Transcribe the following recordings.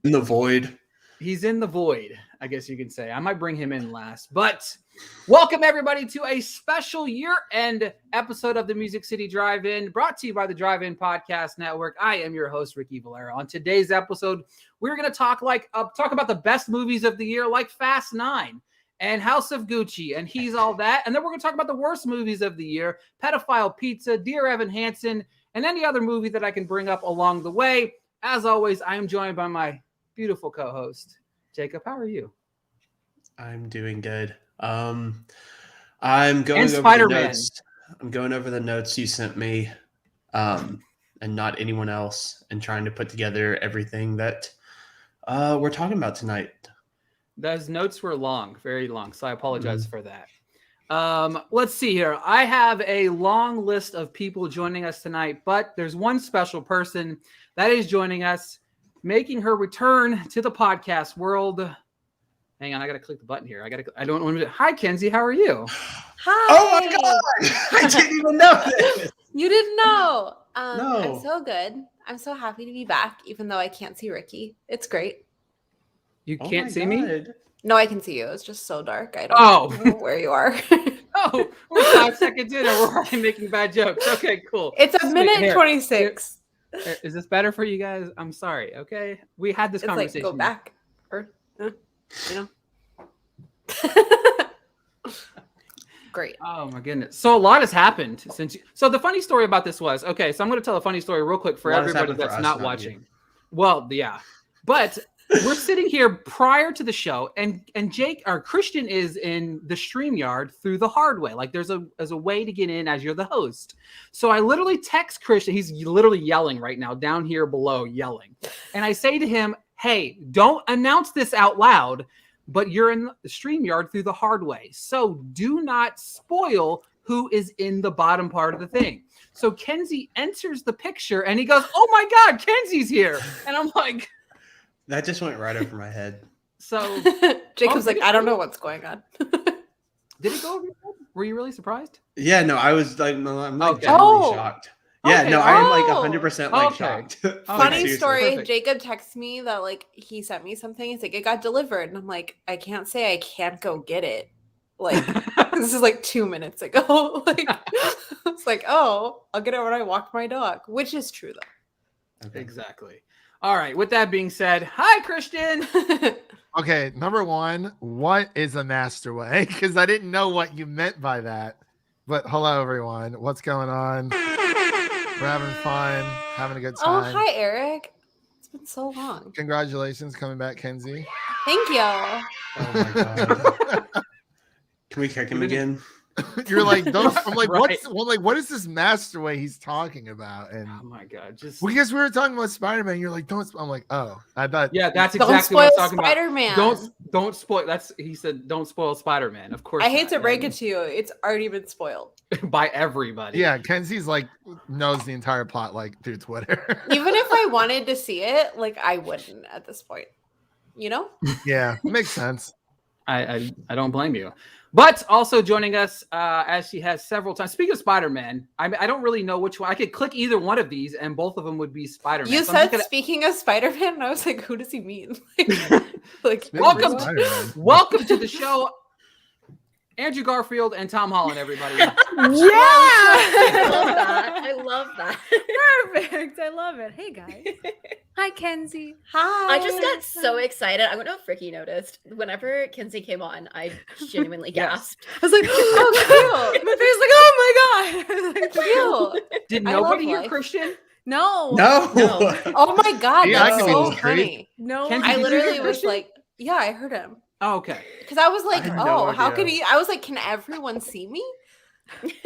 In the void. He's in the void, I guess you could say. I might bring him in last. But welcome, everybody, to a special year-end episode of the Music City Drive-In, brought to you by the Drive-In Podcast Network. I am your host, Ricky Valera. On today's episode, we're going to talk about the best movies of the year, like Fast 9 and House of Gucci, and He's All That. And then we're going to talk about the worst movies of the year, Pedophile Pizza, Dear Evan Hansen, and any other movie that I can bring up along the way. As always, I am joined by my beautiful co-host, Jacob. How are you? I'm doing good. I'm going over Spider-Man. the notes. I'm going over the notes you sent me, and not anyone else, and trying to put together everything that we're talking about tonight. Those notes were long, very long, so I apologize for that. Let's see here. I have a long list of people joining us tonight, but there's one special person that is joining us, making her return to the podcast world. Hang on, I got to click the button here. I don't want to. Hi, Kenzie. How are you? Hi. Oh my god! I didn't even know this. You didn't know. No. I'm so good. I'm so happy to be back, even though I can't see Ricky. It's great. You Oh can't my see me? No, I can see you. It's just so dark. I don't know where you are. Oh, we're 5 seconds in and we're already making bad jokes. Okay, cool. It's a minute Here. 26. Is this better for you guys? I'm sorry. Okay, we had this It's conversation. like go back, or Great. Oh my goodness! So a lot has happened since. So the funny story about this was okay. So I'm going to tell a funny story real quick for A lot has everybody happened for that's us, not not watching. you. Well, yeah, but we're sitting here prior to the show, and Christian is in the StreamYard through the hard way. Like there's a way to get in as you're the host. So I literally text Christian. He's literally yelling right now down here below, yelling, and I say to him, "Hey, don't announce this out loud, but you're in the StreamYard through the hard way. So do not spoil who is in the bottom part of the thing." So Kenzie enters the picture and he goes, "Oh my God, Kenzie's here." And I'm like, That just went right over my head. so Jacob's Oh, like, I don't know what's going on. did it go over your head? Were you really surprised? Yeah, no, I was like, no, I'm like Okay. genuinely Oh. shocked. Yeah, Okay. no, I am like Oh. 100% like Okay. shocked. Like, Funny seriously. story. Perfect. Jacob texted me that like he sent me something. He's like, it got delivered, and I'm like, I can't say I can't go get it. Like this is like 2 minutes ago. Like it's like, oh, I'll get it when I walk my dog, which is true though. Okay. Exactly. All right. With that being said, hi, Christian. Okay, number one, what is a master way? Because I didn't know what you meant by that. But hello, everyone. What's going on? We're having fun, having a good Oh, time. hi, Eric. It's been so long. Congratulations coming back, Kenzie. Thank you. Oh my god. Can we kick him again? You're like, don't. I'm like, Right. what is this master way he's talking about? And Oh my God. Just because we were talking about Spider-Man, you're like, don't. I'm like, oh, I thought. yeah, that's Don't exactly what I spoil was talking about. Spider-Man. Don't spoil. He said don't spoil Spider-Man. Of course. I hate not. to break it to you. It's already been spoiled. by everybody. Yeah, Kenzie's like knows the entire plot like through Twitter. Even if I wanted to see it, like I wouldn't at this point. You know? Yeah, makes sense. I don't blame you. But also joining us, as she has several times. Speaking of Spider-Man, I don't really know which one. I could click either one of these, and both of them would be Spider-Man. You So I'm said just speaking of Spider-Man, and I was like, who does he mean? Like Welcome to- Spider-Man. welcome to the show, Andrew Garfield and Tom Holland, everybody. Yeah, I love that. Perfect. I love it. Hey guys. Hi Kenzie. Hi. I just got so excited. I don't know if Ricky noticed. Whenever Kinsey came on, I genuinely Yes. gasped. I was like, oh cute. My face like, oh my god. Like, Cute. Did I love nobody hear life. Christian? No. No. No. Oh my god, Yeah, I that's can be so discreet. funny. No. Kenzie, I did you literally hear was Christian? like, yeah, I heard him. Oh, okay. Because I was like, I had no oh, how idea. could he? I was like, can everyone see me?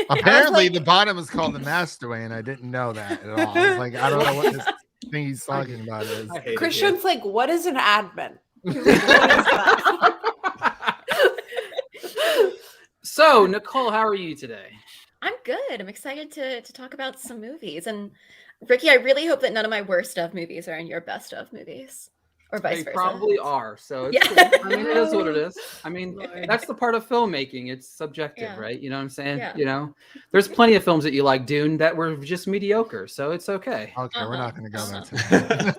Apparently, like- the bottom is called the master way, and I didn't know that at all. I was like, I don't know what this thing he's talking about is. I hate it Christian's like, what is an admin? He's like, what is that? here. So, Nicole, how are you today? I'm good. I'm excited to talk about some movies. And Ricky, I really hope that none of my worst of movies are in your best of movies. Or vice They versa. probably are. So it's Yeah. cool. I mean, it is what it is. I mean, Lord. that's the part of filmmaking. It's subjective, Yeah. right? You know what I'm saying? Yeah. You know, there's plenty of films that you like, Dune, that were just mediocre. So it's okay. Okay, we're Uh-huh. not going to go there today.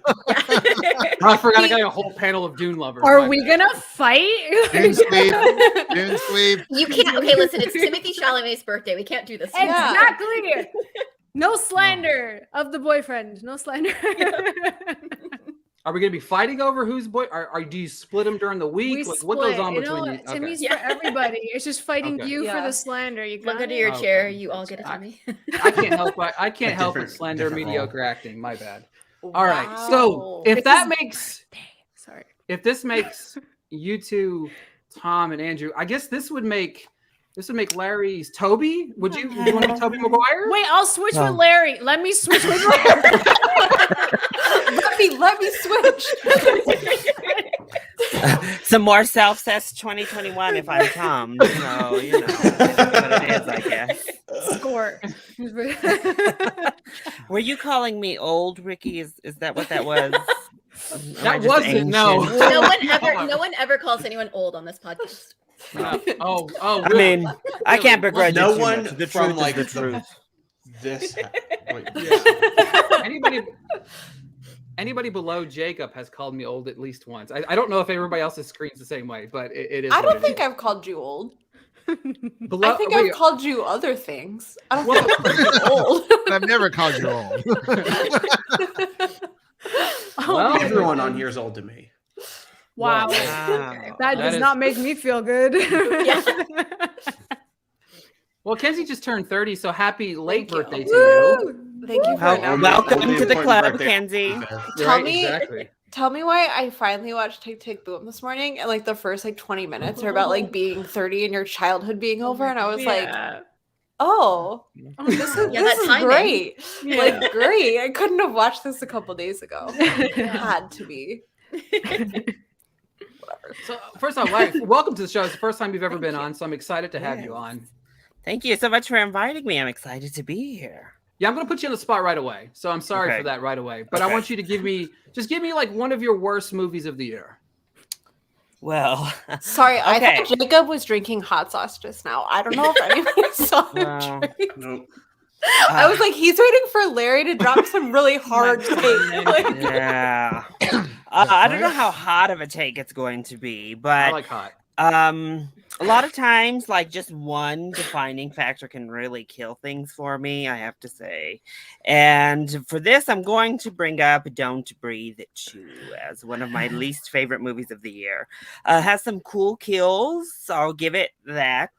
Yeah. I forgot I got a whole panel of Dune lovers. Are My we bad. gonna fight? Dune sweep. Dune sweep. You can't. Okay, listen. It's Timothy Chalamet's birthday. We can't do this. Yeah. Exactly. No slander of the boyfriend. No slander. Are we going to be fighting over whose boy? Do you split them during the week? We Like, what goes on split, between know, you? Okay. Timmy's Yeah. for everybody. It's just fighting Okay. you for Yeah. the slander. You Look got under it? your Okay. chair. You all get it, Timmy. I can't help. I can't A help but different- slander different role. mediocre acting. My bad. All right. So Wow. if This that is- makes, Sorry. if this makes you two, Tom and Andrew, I guess this would make Larry's Toby. Would you want to be Toby Maguire? Wait, I'll switch No. with Larry. Let me switch with Larry. let me switch. Some more self-cess 2021 if I'm Tom. So, you know, what it is, I guess. Score. Were you calling me old, Ricky? Is that what that was? Am I That just wasn't. No. ancient? No one ever calls anyone old on this podcast. Oh. I really? mean, I can't begrudge No it too one much. The from, truth like, is the truth. This. Wait, Anybody below Jacob has called me old at least once. I don't know if everybody else's screens the same way, but it is. I what don't it think is. I've called you old. Below, I think wait, I've called you other things. I don't Well- think I've called you old. I've never called you old. well, everyone on here is old to me. Wow. Wow. That does is- not make me feel good. Well, Kenzie just turned 30, so happy late Thank you. birthday to you. Thank you for Well, announcing welcome that. Only to the important club, birthday. Kenzie. Tell Right, me- exactly. Tell me why I finally watched Tick Tick Boom this morning, and like the first like 20 minutes are about like being 30 and your childhood being over, and I was like, oh, this is, Yeah, this that is timing. great. Yeah. Like great. I couldn't have watched this a couple days ago. It had to be. So, first off, welcome to the show. It's the first time you've ever been on, so I'm excited to have you Yes. on. Thank you so much for inviting me. I'm excited to be here. Yeah, I'm going to put you on the spot right away, so I'm sorry Okay. for that right away. But I Okay. want you to give me like one of your worst movies of the year. Well, Sorry, I Okay. thought Jacob was drinking hot sauce just now. I don't know if anyone saw him Well, drink. Nope. I was like, he's waiting for Larry to drop some really hard take. Like, yeah. I don't know how hot of a take it's going to be, I but like hot. a lot of times, like just one defining factor can really kill things for me, I have to say. And for this, I'm going to bring up Don't Breathe 2 as one of my least favorite movies of the year. Has some cool kills, so I'll give it that.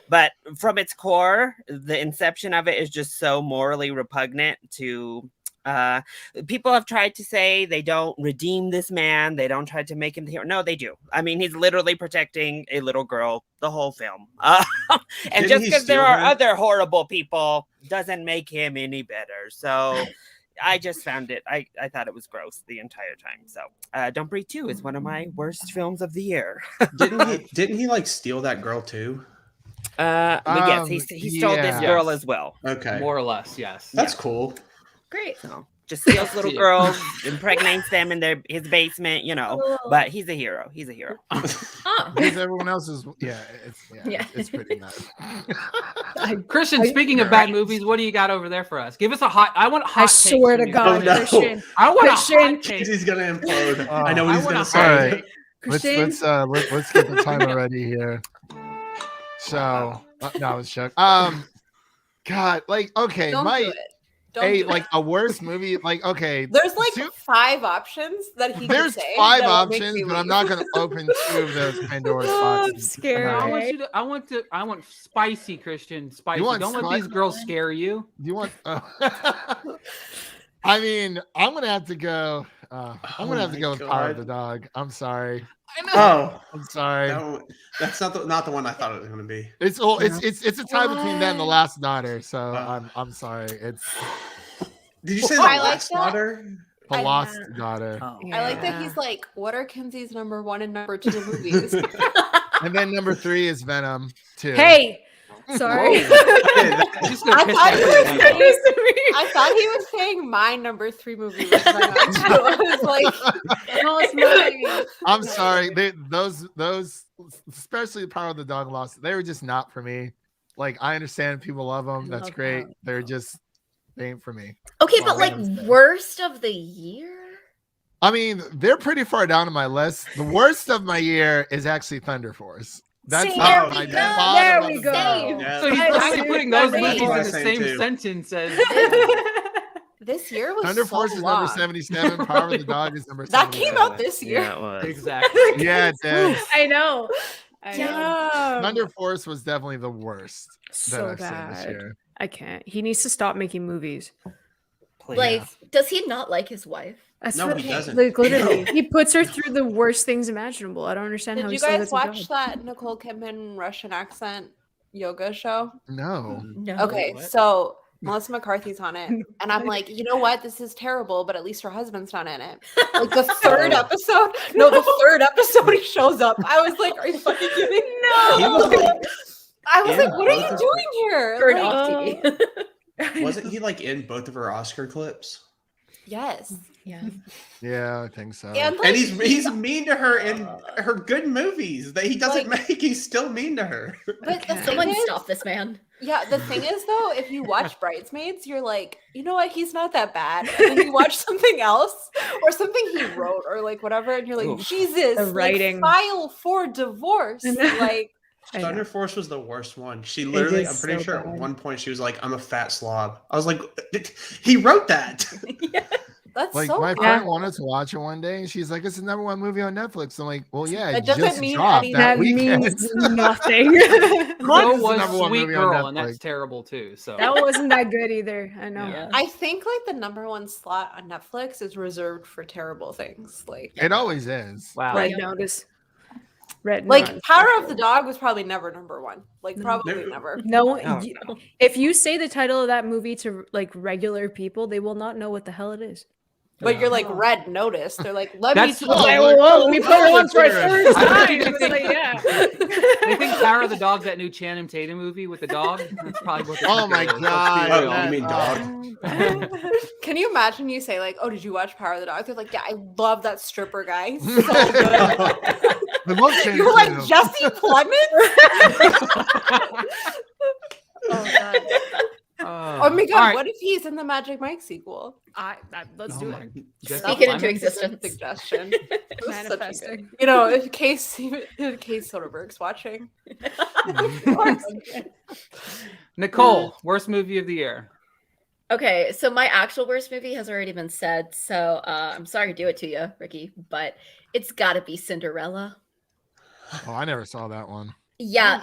But from its core, the inception of it is just so morally repugnant to people have tried to say they don't redeem this man, they don't try to make him the hero. No, they do. I mean, he's literally protecting a little girl the whole film. And Didn't just he because there steal are her? other horrible people doesn't make him any better. So I just found it, I thought it was gross the entire time. So Don't Breathe 2 is one of my worst films of the year. Didn't he like steal that girl too? But yes, he stole this yeah. girl Yes. as well. Okay. More or less, yes. That's cool. Great. So just steals little Yeah. girls, impregnates them in his basement, you know. But he's a hero. He's a hero. Oh. Because everyone else is, Yeah. it's pretty nice. Christian, speaking of bad movies, what do you got over there for us? Give us a hot. I want hot. I takes swear from to you. God, Oh, no. Christian. I want a Christian. hot take. He's gonna implode. Oh. I know what I he's want gonna a say. hot take. Christian. Let's get the timer ready here. So no, I was shook. God, like okay, don't my do it. Don't do like it. a worst movie, like okay. There's like two- 5 options that he there's could say. 5 that'll make options, me but I'm leave. not gonna open 2 of those Pandora's Oh, I'm boxes. scared. I Alright. want I want spicy, Christian. Spicy. want Don't let spicy? these girls scare you. Do you want? I mean, I'm gonna have to go. I'm Oh gonna have to my go with Power of God. the Dog. I'm sorry. Oh, I'm sorry. that's not the one I thought it was gonna be. It's a tie between that and The Last Daughter. So I'm sorry. It's Did you say the I like last that. daughter? The I- Lost Daughter. I like that he's like, what are Kenzie's number 1 and number 2 movies? And then number 3 is Venom 2. Hey, sorry. Hey, that- She's gonna I piss thought everybody he was off. I thought he was saying my number 3 movie was Venom too. I was like, No, it's mine. I'm sorry. Those especially Power of the Dog Lost. They were just not for me. Like I understand people love them. That's Love great. Power of the They ain't for me. Okay, Well, but like Venom's better. worst of the year? I mean, they're pretty far down on my list. The worst of my year is actually Thunder Force. That's See, not there my we go. bottom There of we the go. barrel. Yeah. So he's I literally see putting what those that movies means. in the Saying same too. sentence as. This year was Thunder so Force is long. number 77. Power of the Dog is number That 77. came out this year. Yeah, it was. Exactly. Yeah, it did. I know. I know. Damn. Thunder Force was definitely the worst that So I've seen this bad. year. I can't. He needs to stop making movies. Please. Like, does he not like his wife? That's No, what, he doesn't. Like, literally, No. he puts her through the worst things imaginable. I don't understand how Did he you still guys gets a watch job. that Nicole Kidman Russian accent yoga show? No. No. Okay, what? so Melissa McCarthy's on it, and I'm like, you know what? This is terrible, but at least her husband's not in it. Like the third episode, he shows up. I was like, are you fucking kidding? He was like, I was in like, what are both you of doing here? Bird Like, off TV. wasn't he like in both of her Oscar clips? yes, Yeah. Yeah, I think so. and like, And he's mean to her in her good movies that he doesn't make. He's still mean to her. but the thing Someone is, stop this man. yeah, the thing is though, if you watch Bridesmaids, you're like, you know what? He's not that bad. And then you watch something else or something he wrote or like whatever, and you're like, Oof. Jesus, The like, writing. file for divorce. Like, I know. Thunder Force was the worst one. She literally, is I'm pretty so sure at bad. one point she was like, I'm a fat slob. I was like, he wrote that. that's Like so my bad. friend wanted to watch it one day, and she's like, "It's the number one movie on Netflix." I'm like, "Well, yeah, That it doesn't just mean dropped anything. that That weekend." means nothing. So It's the was number one Sweet movie on Girl, and that's Netflix. terrible too. So That wasn't that good either. I know. Yeah. I think like the number one slot on Netflix is reserved for terrible things. Like It always is. wow. Red Yeah. Notice. Red like Notice. Power of the Dog was probably never number one. Like probably No. never. No, Oh, y- no. if you say the title of that movie to like regular people, they will not know what the hell it is. But you're like Oh. Red Notice. They're like, let That's- me Oh, tell like, you. let me put it on for a third I time. think- It's like, yeah. They think Power of the Dog, that new Channing Tatum movie with the dog. That's probably what. they Oh think my it is. Let's be God, Oh, real. you mean dog? Can you imagine you say like, oh, did you watch Power of the Dog? They're like, yeah, I love that stripper guy. He's so good. The look changed. You're like too. Jesse Plemons. Oh god. Oh my god, All right. what if he's in the Magic Mike sequel? Let's Oh do my- it. Jesse Speak it into Plemons? existence. Suggestion. This is such a good- Manifesting. You know, in case Soderbergh's watching. Nicole, worst movie of the year. Okay, so my actual worst movie has already been said, so I'm sorry to do it to you, Ricky, but it's got to be Cinderella. Oh, I never saw that one. Yeah,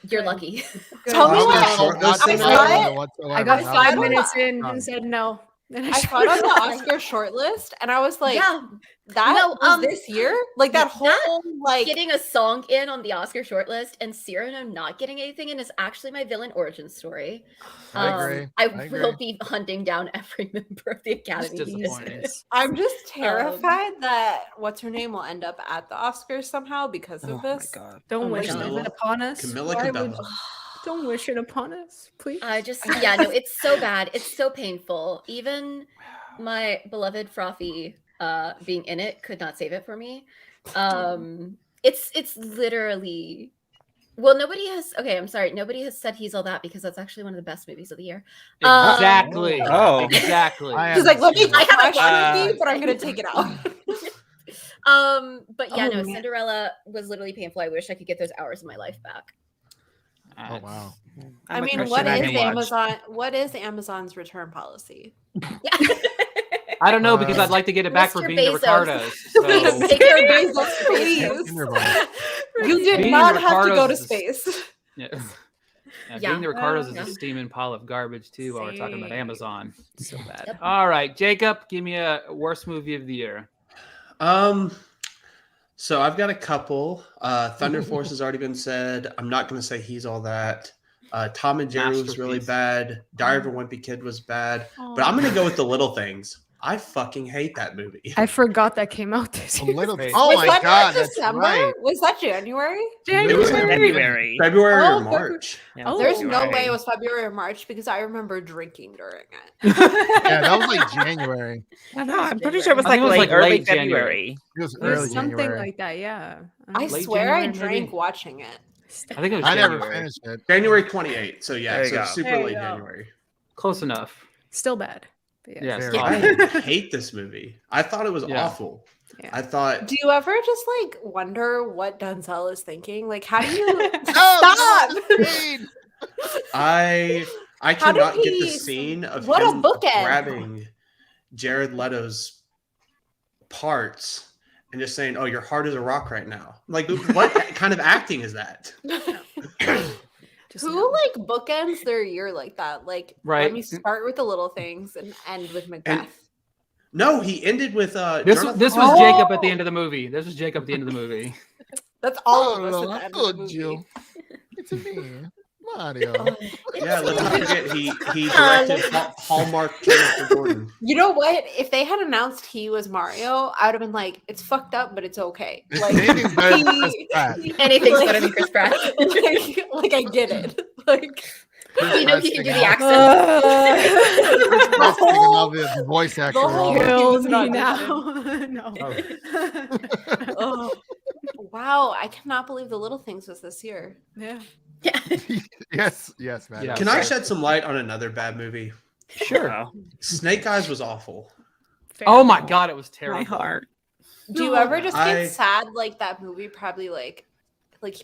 you're Good. lucky. Tell me Oh, what that's I, short- that's I short- saw it. whatsoever. I got That 5 was- minutes in Done. and said no. Then I saw it on the Oscar shortlist, and I was like, Yeah, "That No, was this year? Like that that- whole like." getting a song in on the Oscar shortlist and Cyrano not getting anything in is actually my villain origin story. I agree. I I will agree. be hunting down every member of the Academy. That's who disappointing. did this. I'm just terrified that what's her name will end up at the Oscars somehow because Oh of my this. god. don't Oh my wish God. it upon us. Camilla Why would- Cabello. Don't wish it upon us, please. I just, yeah, no, it's so bad. It's so painful. Even my beloved Frothy being in it could not save it for me. It's literally, well, nobody has, okay, I'm sorry. Nobody has said He's All That because that's actually one of the best movies of the year. Exactly. Oh. Exactly. I She's like, "Let me haven't seen I haven't watch the watched movie, but I'm gonna take it out." But yeah, Oh, no, man. Cinderella was literally painful. I wish I could get those hours of my life back. Oh wow. I I'm a mean, Christian, what I is can watch. Amazon? What is Amazon's return policy? Yeah. I don't know because Uh, I'd like to get it back for Mr. being the Bezos. Ricardos. So. Take your Bezos, back. please. Tinder bar. You did Being not the have to go Ricardos to is- space. Yeah. Yeah. Being the Ricardos is Yeah. a steaming pile of garbage too. While we're talking about Same. Amazon, so bad. Yep. All right, Jacob, give me a worst movie of the year. So I've got a couple. Thunder Force has already been said. I'm not going to say He's All That. Tom and Jerry was really Masterpiece. bad. Diary of a Wimpy Kid was bad. But I'm going to go with The Little Things. I fucking hate that movie. I forgot that came out this A year. little. Wait. Oh Was my that god, not that's December? right. Was that January? It was in February. February Oh, or March. Yeah, Oh. There's no February. way it was February or March because I remember drinking during it. Yeah, that was like January. No, I'm pretty sure it was I like think it was, late, like, early late January. February. It was It was early something January. like that, yeah. I Late swear I January, drank maybe? watching it. I think it was I never January. finished it. January 28th. So yeah, There you so go. super There you late go. January. Close enough. Still bad. But Yes. Very I hate this movie. I thought it was Yeah. awful. Yeah. I thought Do you ever just like wonder what Denzel is thinking? Like, how do you Oh, stop? Reed! I How did cannot get the he- scene of what a him bookend. grabbing Jared Leto's parts and just saying, "Oh, your heart is a rock right now." Like, what kind of acting is that? Just Who no. like bookends their year like that? Like, Right. let me start with the little things and end with Macbeth. No, he ended with This Jonathan was Oh! Jacob at the end of the movie. This was Jacob at the end of the movie. That's all of us Oh, at the I end of the told movie. you. It's me, Mario. Yeah, let's not forget he directed Hallmark Channel for Jordan. You know what? If they had announced he was Mario, I would have been like, "It's fucked up, but it's okay." Like, Anything's better than Chris Pratt. Anything's like- better than Chris Pratt. like I get it. Like, You know he can do the accent. Chris Pratt's taking all the voice actor the whole role. Kills Not me this now. No. oh, wow! I cannot believe the little things was this year. Yeah. Yes, man. Yeah. Can I shed some light on another bad movie? Sure. Snake Eyes was awful. Fair. Oh my god, it was terrible. My heart. Do you No. ever just I- get sad like that movie? Probably like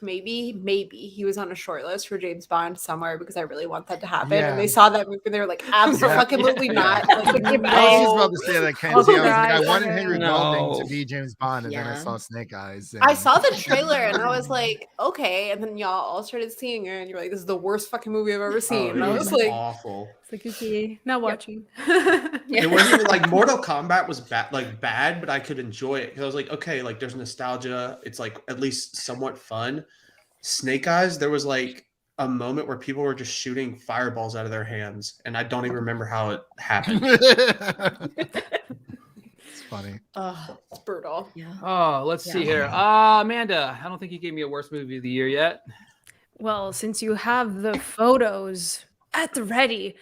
maybe he was on a short list for James Bond somewhere because I really want that to happen. Yeah. And they saw that movie and they were like, absolutely Yeah. not. Like, Like, if I was just No. about to say that, Kenzie. I was like, I Right. wanted Henry Golding No. to be James Bond, and then I Yeah. saw Snake Eyes. I and- saw the trailer and I was like, okay. And then y'all all started seeing it and you're like, this is the worst fucking movie I've ever seen. and I it was was like, awful. It's like, okay, not watching. It wasn't even like Mortal Kombat was bad, but I could enjoy it because I was like, okay, like there's nostalgia. It's like at least somewhat fun. Snake Eyes, there was like a moment where people were just shooting fireballs out of their hands, and I don't even remember how it happened. It's funny. it's brutal. Yeah. Oh, let's see Yeah. here. Amanda, I don't think you gave me a worst movie of the year yet. Well, since you have the photos at the ready,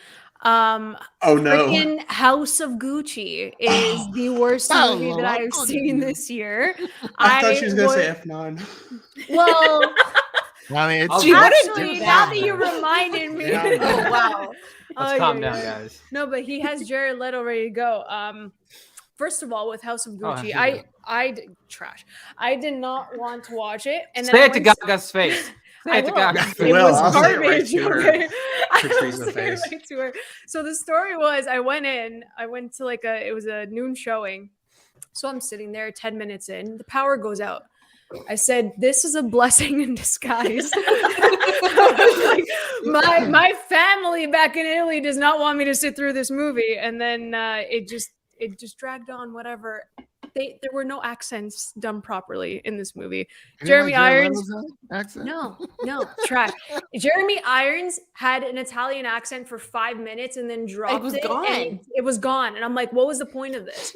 Oh no! freaking House of Gucci is the worst Oh, movie that well, I've how seen could this year. I thought she was gonna say would- F9. Well, I mean, it's She wouldn't actually, do now that. that you reminded me. Yeah, I know. Oh, wow. Let's Ay, calm ay, down, ay. guys. No, but he has Jared Leto ready to go. First of all, with House of Gucci, yeah. trash. I did not want to watch it, and then Say I it to went- Gaga's face. Say I it to will. Gaga's It face. Well, was I'll say it right garbage. to her. Okay? I will Patrice's say it face. right to her. So the story was, I went to it was a noon showing. So I'm sitting there 10 minutes in, the power goes out. I said, this is a blessing in disguise. I was like, my family back in Italy does not want me to sit through this movie. And then it just dragged on, whatever. There were no accents done properly in this movie. You didn't Jeremy like Jared Irons- Leto's accent? No, trash. Jeremy Irons had an Italian accent for 5 minutes and then dropped was it. gone. And it was gone. And I'm like, what was the point of this?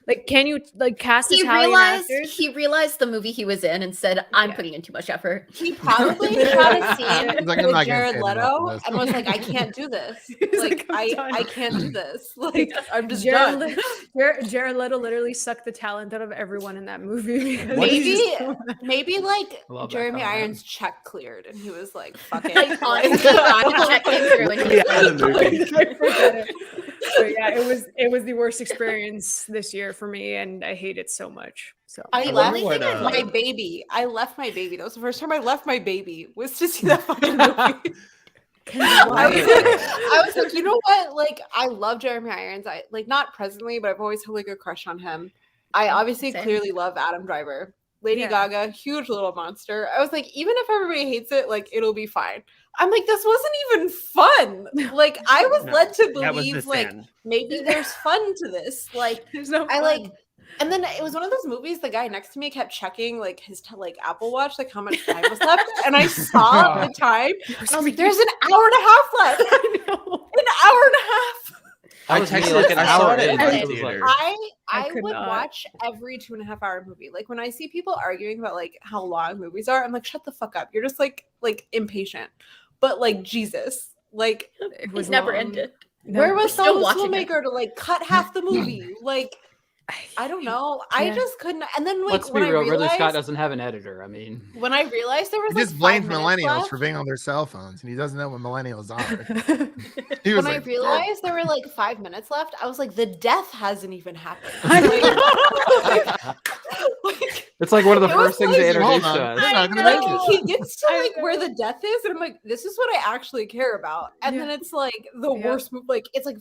Like, can you like cast He Italian actors? realized the movie he was in and said, I'm Yeah. putting in too much effort. He probably shot a scene He's like, I'm with not gonna Jared pay enough Leto for this. and was like, I can't do this. He's Like, like, I'm done. I can't do this. Like, I'm just Jared, done. Jared Leto literally sucked the talent out of everyone in that movie. because What he's Maybe, just so bad. maybe like I love that Jeremy comment. Irons check cleared and he was like, fuck it. Like, honestly, I'm checking through and Yeah, out of the movie. I forget it. But yeah, it was the worst experience this year for me, and I hate it so much. So I I left wonder what, my baby. I left my baby. That was the first time I left my baby was to see that fucking movie. I was like, you know what? Like, I love Jeremy Irons. I like not presently, but I've always had like a crush on him. I obviously Same. clearly love Adam Driver. Lady Yeah. Gaga, huge little monster. I was like, even if everybody hates it, like it'll be fine. I'm like, this wasn't even fun. Like, I was No, led to That was the believe like sin. maybe there's fun to this. Like, there's no I fun. like, and then it was one of those movies. The guy next to me kept checking like his like Apple Watch, like how much time was left, and I saw the time. And I was like, "There's an hour and a half left. I know. An hour and a half." That I was me, texted like, an I saw hour it in in. the It was theater. like- I I could would not. watch every 2.5 hour movie. Like when I see people arguing about like how long movies are, I'm like, shut the fuck up. You're just like impatient. But like Jesus, like It It was never long. ended. No. where was still the watching it. filmmaker to like cut half the movie? Like I don't know. I Yeah. just couldn't. And then like Let's be when real. I Ridley Scott realized doesn't have an editor. I mean, when I realized there was He like just blames 5 minutes millennials left, for being on their cell phones, and he doesn't know what millennials are. He was when I like, realized there were like 5 minutes left, I was like, the death hasn't even happened. Like, it's like one of the It was first things they like, introduced hold to on. us. They're not gonna like make it. he gets to I like where know. the death is, and I'm like, this is what I actually care about. And then it's like the Yep. worst move. Like it's like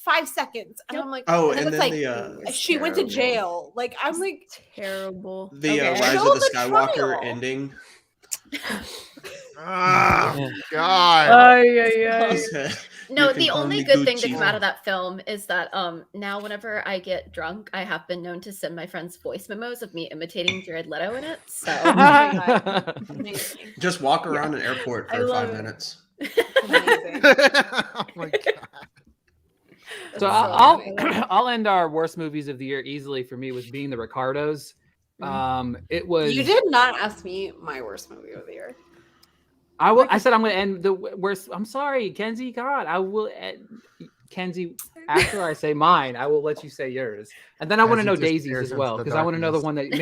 5 seconds, and Yep. I'm like, Oh, and and it's then like the she went to terrible. jail. Like I'm like, Terrible. the Okay. Rise Kill of the the Skywalker trial. ending. oh God. Ay, ay, ay. He said, No, "You the can call only me good thing to Gucci." come out of that film is that now whenever I get drunk, I have been known to send my friends voice memos of me imitating Jared Leto in it. So oh my God, amazing, Just walk around an airport I for love 5 it. minutes. amazing. Oh my God. So That's I'll funny. I'll end our worst movies of the year easily for me with being the Ricardos. It was You did not ask me my worst movie of the year. I said I'm going to end the worst. I'm sorry, Kenzie. God, I will. Kenzie, after I say mine, I will let you say yours, and then I As want to he know disappears Daisy's as into well the because I want to know the darkness. one that you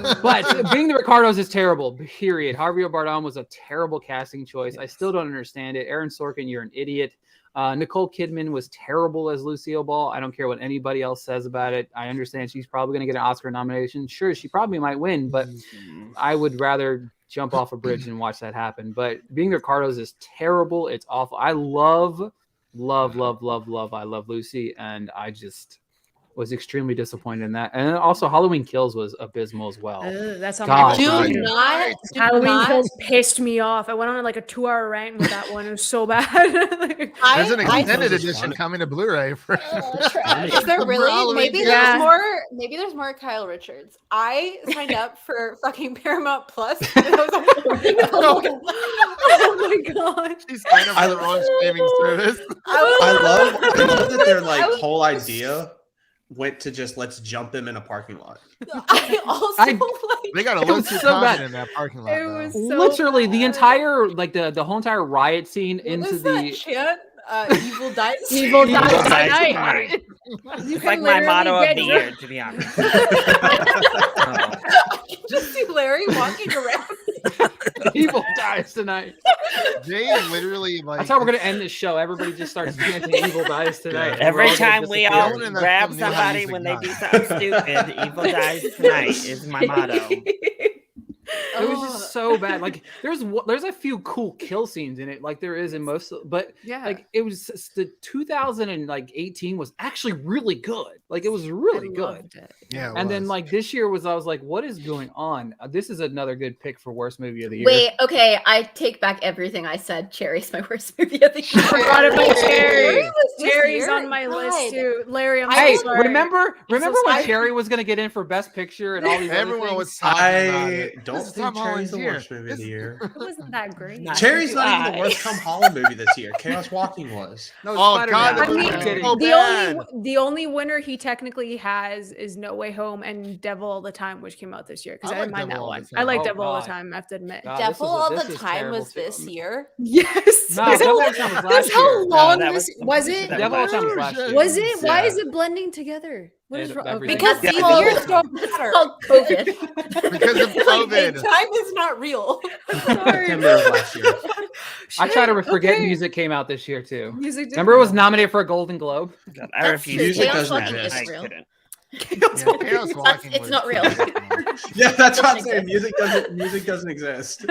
made. But being the Ricardos is terrible. Period. Harvey Bardem was a terrible casting choice. I still don't understand it. Aaron Sorkin, you're an idiot. Nicole Kidman was terrible as Lucille Ball. I don't care what anybody else says about it. I understand she's probably going to get an Oscar nomination. Sure, she probably might win, but I would rather jump off a bridge and watch that happen. But being the Ricardos is terrible. It's awful. I love Lucy, and I just was extremely disappointed in that. And also Halloween Kills was abysmal as well. That's on God, my Do God. not. Do Halloween not. Kills pissed me off. I went on like a 2-hour rant with that one. It was so bad. Like, There's an I extended Kills is edition funny. coming to Blu-ray for Is there for really? Halloween Maybe Kills. Yeah. there's more. Maybe there's more Kyle Richards. I signed up for fucking Paramount Plus. And I was like, oh my god! She's signed up I- for the wrong streaming service. I love that their like I was- whole idea went to just let's jump him in a parking lot. I also I- like. They got a It little was too so common bad. in that parking lot. It though. was so Literally the bad. entire like the whole entire riot scene What into is that the chant? Evil dies. Evil Evil dies dies tonight. tonight. You It's can like my literally motto of get the drunk. year, to be honest. I can just see Larry walking around. Evil dies tonight. They literally like. That's how we're gonna end this show. Everybody just starts chanting "Evil dies tonight." and we're Every all gonna time we disappear. all Someone in that grab film knew how to somebody use a when they gun. do something stupid, evil dies tonight is my motto. It was just so bad. Like there's a few cool kill scenes in it, like there is in most, but Yeah. like it was the 2018 was actually really good. Like it was really good. Loved it. Yeah, it And then was. like this year I was like, what is going on? This is another good pick for worst movie of the year. Wait, okay, I take back everything I said. Cherry's my worst movie of the year. Forgot about Cherry. Larry was this Cherry's year? on my list God. too. Larry, I'm Hey, so sorry. remember when sorry. Cherry was gonna get in for Best Picture and all these other Everyone things? was talking about I it. don't This is think Tom Cherry's Holland's the year. worst movie of the year. It wasn't that great. Not Cherry's not even I. the worst Tom Holland movie this year. Chaos Walking was. No, Oh, Spider-Man. God, I that mean, I'm kidding. so the bad. only winner he technically has is No Way Home and Devil All the Time, which came out this year because I I didn't like mind that Devil All one. the I like Time. Devil Oh, All the God. Time. I have to admit. God, Devil this all is the this is time terrible was too. this year. Yes. No, That's Devil how- All the Time was that's last how year. long that this was- was it. that Devil All the Time was last year. Was it? Why Yeah. is it blending together? What is It- wrong? everything Okay. Because Yeah, these Devil- years don't matter. Called COVID. Because of Like, COVID. time is not real. Sorry. September of last year. I try to Shit, forget okay. music came out this year too. Music did Remember it was come nominated for a Golden Globe? God, I That's refuse true. to Music Chaos doesn't Walking exist. I is real. couldn't. Yeah, Chaos Walking It's was- not real. Yeah, that's what I'm saying. Doesn't Music doesn't exist.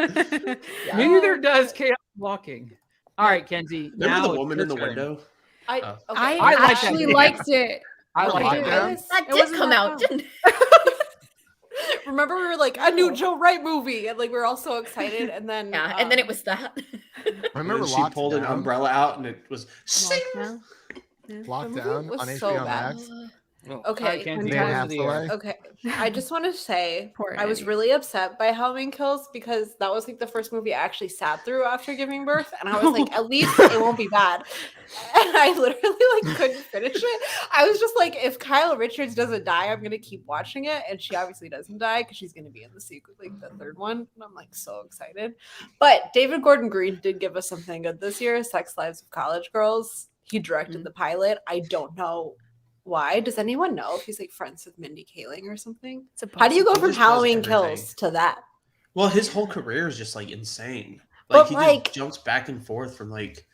Neither does Chaos Walking. All right, Kenzie. Remember now the it's woman your in the turn. window? I Oh. I, I like that actually video. liked it. I Remember like Lockdown? it. That It did wasn't come that out, bad. didn't it? Remember we were like a new Joe Wright movie, and like we were all so excited, and then Yeah, and then it was that. Remember And then she pulled an Lockdown? umbrella out and it was sing. Lockdown. Lockdown was on so HBO bad. Max. All right, Okay, Kenzie. Dan worst of the year. Hathaway. okay. I just want to say Poor I was Annie. really upset by Halloween Kills because that was like the first movie I actually sat through after giving birth, and I was like, at least it won't be bad. And I literally like couldn't finish it. I was just like, if Kyle Richards doesn't die, I'm gonna keep watching it, and she obviously doesn't die because she's gonna be in the sequel, like the third one. And I'm like so excited. But David Gordon Green did give us something good this year: Sex Lives of College Girls. He directed the pilot. I don't know why. Does anyone know if he's like friends with Mindy Kaling or something? It's a How do you go He from just does Halloween everything. Kills to that? Well, his whole career is just like insane. But, Like he like- just jumps back and forth from like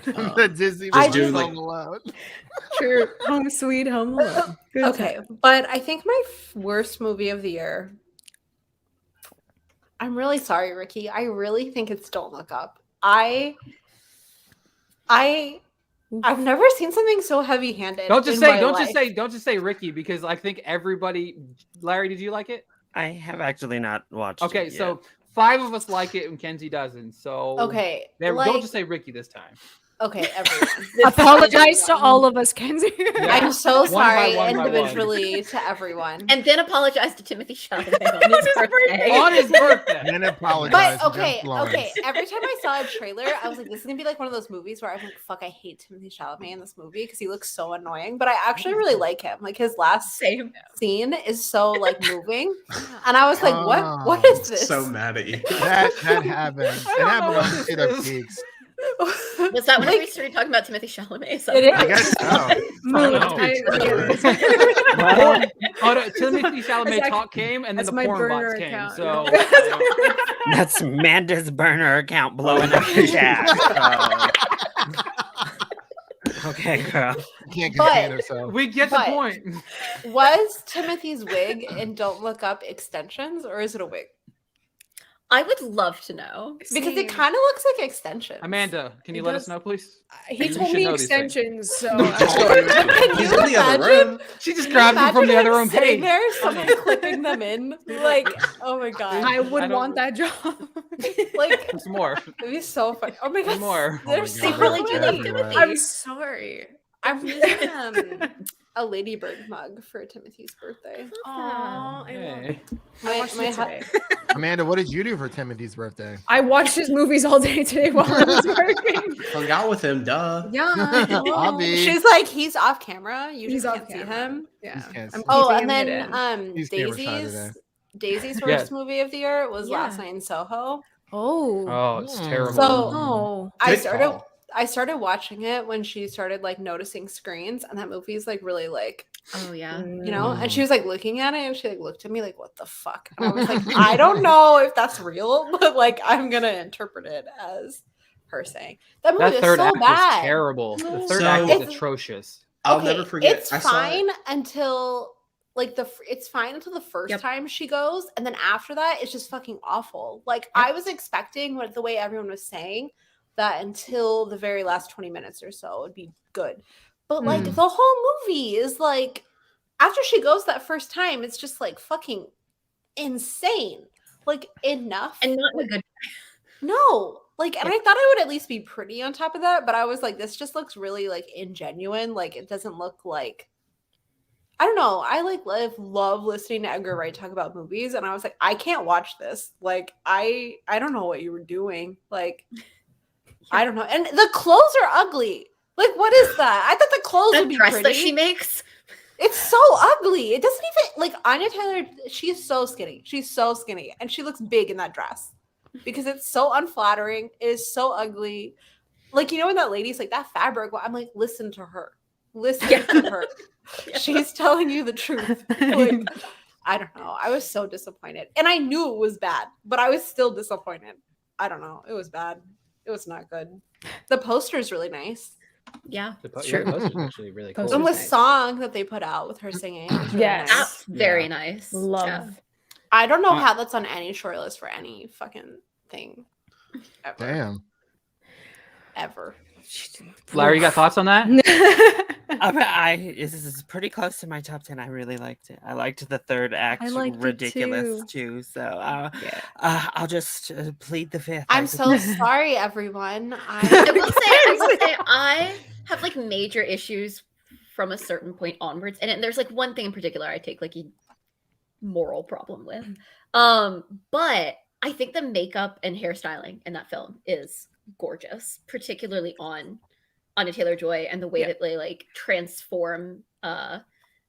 The Disney I was do, Home like- Alone. True. Home Sweet Home Alone. Good Okay, but I think my worst movie of the year. I'm really sorry, Ricky. I really think it's Don't Look Up. I've never seen something so heavy-handed. Don't just in say, my don't life. just say, don't just say Ricky, because I think everybody. Larry, did you like it? I have actually not watched Okay, it yet. so 5 of us like it and Kenzie doesn't. So Okay, don't like- just say Ricky this time. Okay, everyone. Apologize to all of us, Kenzie. Yeah. I'm so One by sorry one by one. individually to everyone. And then apologize to Timothy Chalamet on his birthday. On his birthday. And apologize. But to Jennifer okay, Lawrence. okay. Every time I saw a trailer, I was like, "This is gonna be like one of those movies where I'm like, fuck, I hate Timothy Chalamet in this movie because he looks so annoying." But I actually really like him. Like his last Same. scene is so like moving, and I was like, "What? What is this?" so mad at you. That happens. I It don't know happened what on this Theater is. Peaks. Was that when Like, we started talking about Timothy Chalamet? So It is. I guess so. Mood. No. Timothy Chalamet That's talk came, and then that's the my porn burner bots came. account. So That's Amanda's burner account blowing up the chat. Okay, girl. Can't But- contain herself. we get the But- point. Was Timothy's wig in Don't Look Up extensions or is it a wig? I would love to know. Because Same. it kind of looks like extensions. Amanda, can you It let does- us know, please? He You told should me know these things. extensions, so Can He's you in the other imagine? room. She just Can you grabbed them from imagine the other him room sitting page. there, someone clipping them in. Like, oh my god. I would I don't- want that job. Like, There's more. it'd be so funny. Oh my god. More. Oh my They're God, so really do love funny. Timothy. I'm sorry. I'm using a ladybird mug for Timothy's birthday. Aw, I love Hey. I watched it today. Amanda, what did you do for Timothy's birthday? I watched his movies all day today while I was working. Hung out with him, duh. Yeah. Hobby. She's like, he's off camera. You He's just off can't see camera. him. Yeah. He's can't I'm see. Oh, keeping and him then hidden. He's camera shy today. Daisy's Yeah. first movie of the year was Yeah. Last Night in Soho. Oh. Oh, it's Hmm. terrible. So- Oh. Good call. I started watching it when she started like noticing screens, and that movie's like really like, Oh yeah. you know, Mm. and she was like looking at it and she like looked at me like, what the fuck? And I was like, I don't know if that's real, but like I'm gonna interpret it as her saying that movie that is third so act bad. is terrible. The third So- act is It's- atrocious. I'll Okay, never forget. It's I saw fine it. until like it's fine until the first Yep. time she goes, and then after that, it's just fucking awful. Like I was expecting what the way everyone was saying that until the very last 20 minutes or so it would be good, but like Mm. the whole movie is like after she goes that first time, it's just like fucking insane. Like enough And not in a good. no, like, and I thought I would at least be pretty on top of that, but I was like, this just looks really like ingenuine. Like, it doesn't look like, I don't know. I like love listening to Edgar Wright talk about movies, and I was like, I can't watch this. Like, I don't know what you were doing. Like, I don't know. And the clothes are ugly. Like, what is that? I thought the clothes would That be dress pretty. that she makes. It's so ugly. It doesn't even like Anya Taylor. She's so skinny. She's so skinny, and she looks big in that dress because it's so unflattering. It is so ugly. Like, you know when that lady's like that fabric. I'm like, listen to her. Listen to her. Yeah. She's telling you the truth. Like, I don't know. I was so disappointed, and I knew it was bad, but I was still disappointed. I don't know. It was bad. It was not good. The poster is really nice. Yeah. The It's true. poster's actually really cool. Poster's And the nice. song that they put out with her singing. is really Yes. nice. That's very Yeah. nice. Love. Yeah. I don't know Uh, how that's on any short list for any fucking thing ever. Damn. Ever. Larry, you got thoughts on that? This is pretty close to my top 10. I really liked it. I liked the third act. I liked it ridiculous too. too. So Yeah. I'll just plead the fifth. I'm so sorry, everyone. I will say, I have like major issues from a certain point onwards, and there's like one thing in particular I take like a moral problem with. But I think the makeup and hairstyling in that film is gorgeous, particularly on Anya Taylor-Joy and the way that they like transform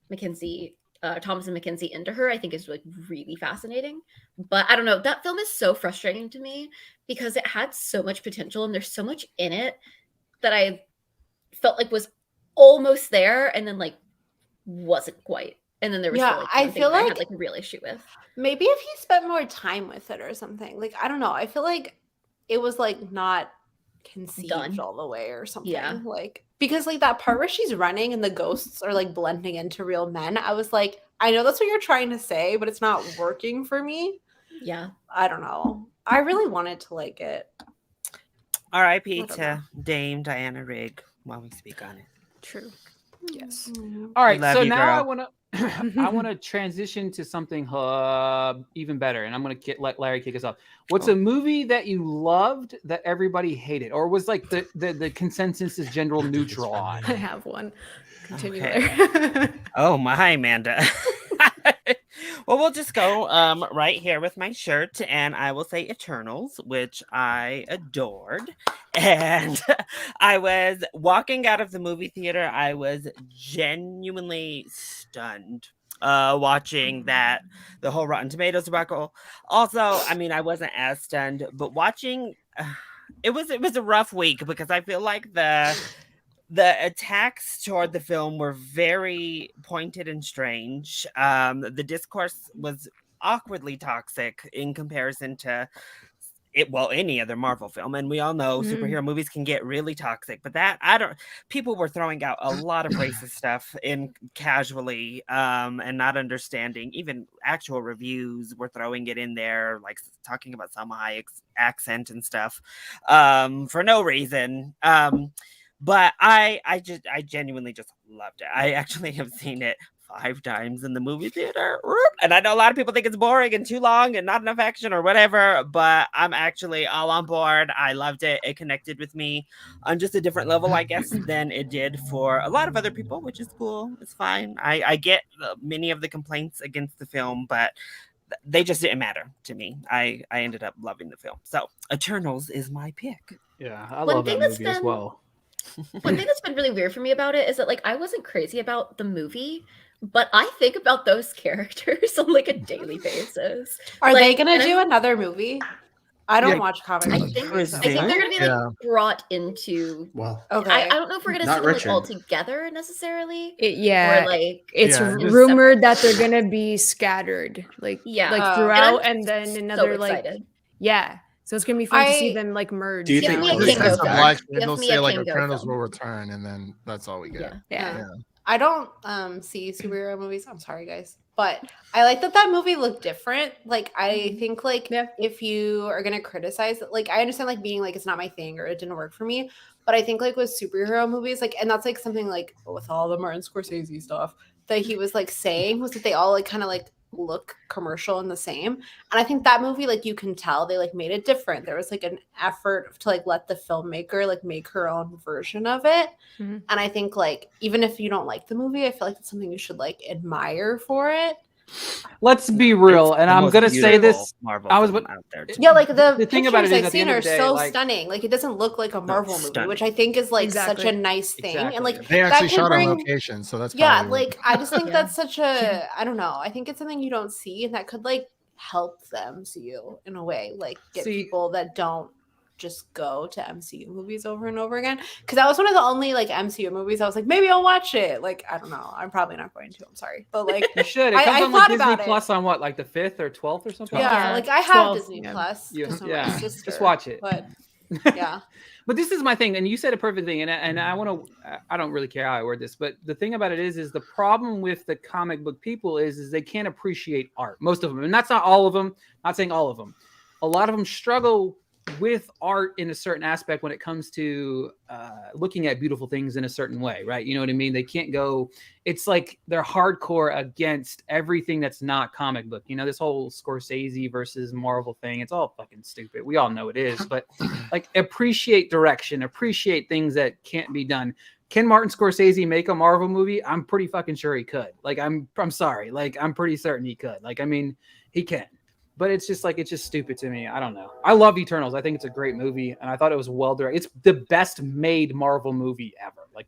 Mackenzie, Thomas and Mackenzie into her. I think is like really fascinating. But I don't know, that film is so frustrating to me because it had so much potential and there's so much in it that I felt like was almost there and then like wasn't quite. And then there was Yeah, still like I one thing feel that I like- had like a real issue with. Maybe if he spent more time with it or something. Like, I don't know. I feel like it was like not conceived Done. all the way or something. Yeah. Like, because like that part where she's running and the ghosts are like blending into real men, I was like, I know that's what you're trying to say, but it's not working for me. Yeah. I don't know. I really wanted to like it. R.I.P. I don't to Dame Diana Rigg while we speak on it. True. Yes. All right, love so you, now I girl. want to I want to transition to something even better, and I'm going to let Larry kick us off. What's a movie that you loved that everybody hated, or was like the consensus is general neutral on? I have one. Continue Okay. there. Oh my, Amanda. Well, we'll just go right here with my shirt, and I will say Eternals, which I adored. And I was walking out of the movie theater. I was genuinely stunned watching that, the whole Rotten Tomatoes debacle. Also, I mean, I wasn't as stunned, but watching, it was a rough week because I feel like the attacks toward the film were very pointed and strange. The discourse was awkwardly toxic in comparison to any other Marvel film. And we all know superhero movies can get really toxic, but people were throwing out a lot of racist stuff in casually, and not understanding. Even actual reviews were throwing it in there, like talking about Salma Hayek's accent and stuff, for no reason. But I genuinely just loved it. I actually have seen it 5 times in the movie theater. And I know a lot of people think it's boring and too long and not enough action or whatever, but I'm actually all on board. I loved it. It connected with me on just a different level, I guess, than it did for a lot of other people, which is cool. It's fine. I get many of the complaints against the film, but they just didn't matter to me. I ended up loving the film. So Eternals is my pick. Yeah, I One love that thing that's movie as been- well. One thing that's been really weird for me about it is that like I wasn't crazy about the movie, but I think about those characters on like a daily basis. Are Like, they gonna and do I'm- another movie? I don't Yeah, watch comic I books. think movies, so- I think they're gonna be like Yeah. brought into. Well, Okay. I don't know if we're gonna Not see them like Richard. all together necessarily, Yeah. or like It's Yeah, just- rumored that they're gonna be scattered, like Yeah. like Oh. throughout, And I'm and then so another like excited. yeah. So it's gonna be fun to see I- them like merge. Do you Give think me a Chloe Kingo Grace film. Moretz- Watch, Give they'll me say a like Kingo Eternals film. will return, and then that's all we get. Yeah. Yeah. Yeah. I don't see superhero movies. I'm sorry, guys, but I like that movie looked different. Like, I think like Yeah. if you are gonna criticize it, like I understand like being like it's not my thing or it didn't work for me, but I think like with superhero movies, like, and that's like something like with all the Martin Scorsese stuff that he was like saying was that they all like kind of like look commercial and the same. And I think that movie, like, you can tell they like made it different. There was like an effort to like let the filmmaker like make her own version of it. Mhm. And I think like even if you don't like the movie, I feel like it's something you should like admire for it. Let's be real, It's and the I'm most gonna say beautiful this. Marvel I was film about- out there too. Yeah, like the The pictures thing about it is, I've at the seen end of are the day, so like- stunning. Like, it doesn't look like a Marvel movie, stunning. which I think is like such Exactly. a nice thing. And Exactly. like They that actually could shot bring- on location, so that's yeah, probably like I just think Yeah. that's such a I don't know. I think it's something you don't see, and that could like help the MCU in a way, like get See- people that don't just go to MCU movies over and over again. Because that was one of the only like MCU movies I was like, maybe I'll watch it. Like, I don't know. I'm probably not going to. I'm sorry, but like, You should. It I comes on thought like Disney about it. Plus on what, like the 5th or 12th or something. yeah, Yeah, like I have 12, Disney yeah. Plus. Yeah, Just, yeah, my just sister, watch it. But yeah, But this is my thing, and you said a perfect thing, and I want to. I don't really care how I word this, but the thing about it is the problem with the comic book people is they can't appreciate art. Most of them, and that's not all of them. Not saying all of them. A lot of them struggle with art in a certain aspect when it comes to looking at beautiful things in a certain way, right? You know what I mean? They can't go. It's like they're hardcore against everything that's not comic book. You know, this whole Scorsese versus Marvel thing. It's all fucking stupid. We all know it is, but like appreciate direction, appreciate things that can't be done. Can Martin Scorsese make a Marvel movie? I'm pretty fucking sure he could. Like, I'm sorry. Like, I'm pretty certain he could. Like, I mean, he can. But it's just like, it's just stupid to me. I don't know. I love Eternals. I think it's a great movie, and I thought it was well directed. It's the best made Marvel movie ever. Like,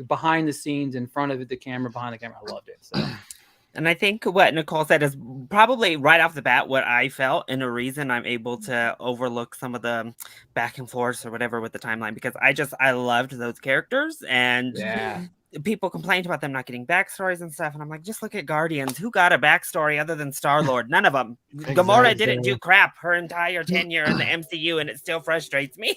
behind the scenes, in front of the camera, behind the camera. I loved it. So And I think what Nicole said is probably right off the bat what I felt, and a reason I'm able to overlook some of the back and forth or whatever with the timeline, because I loved those characters, and Yeah. people complained about them not getting backstories and stuff, and I'm like, just look at Guardians. Who got a backstory other than Star-Lord? None of them. Gamora didn't do crap her entire tenure in the MCU, and it still frustrates me.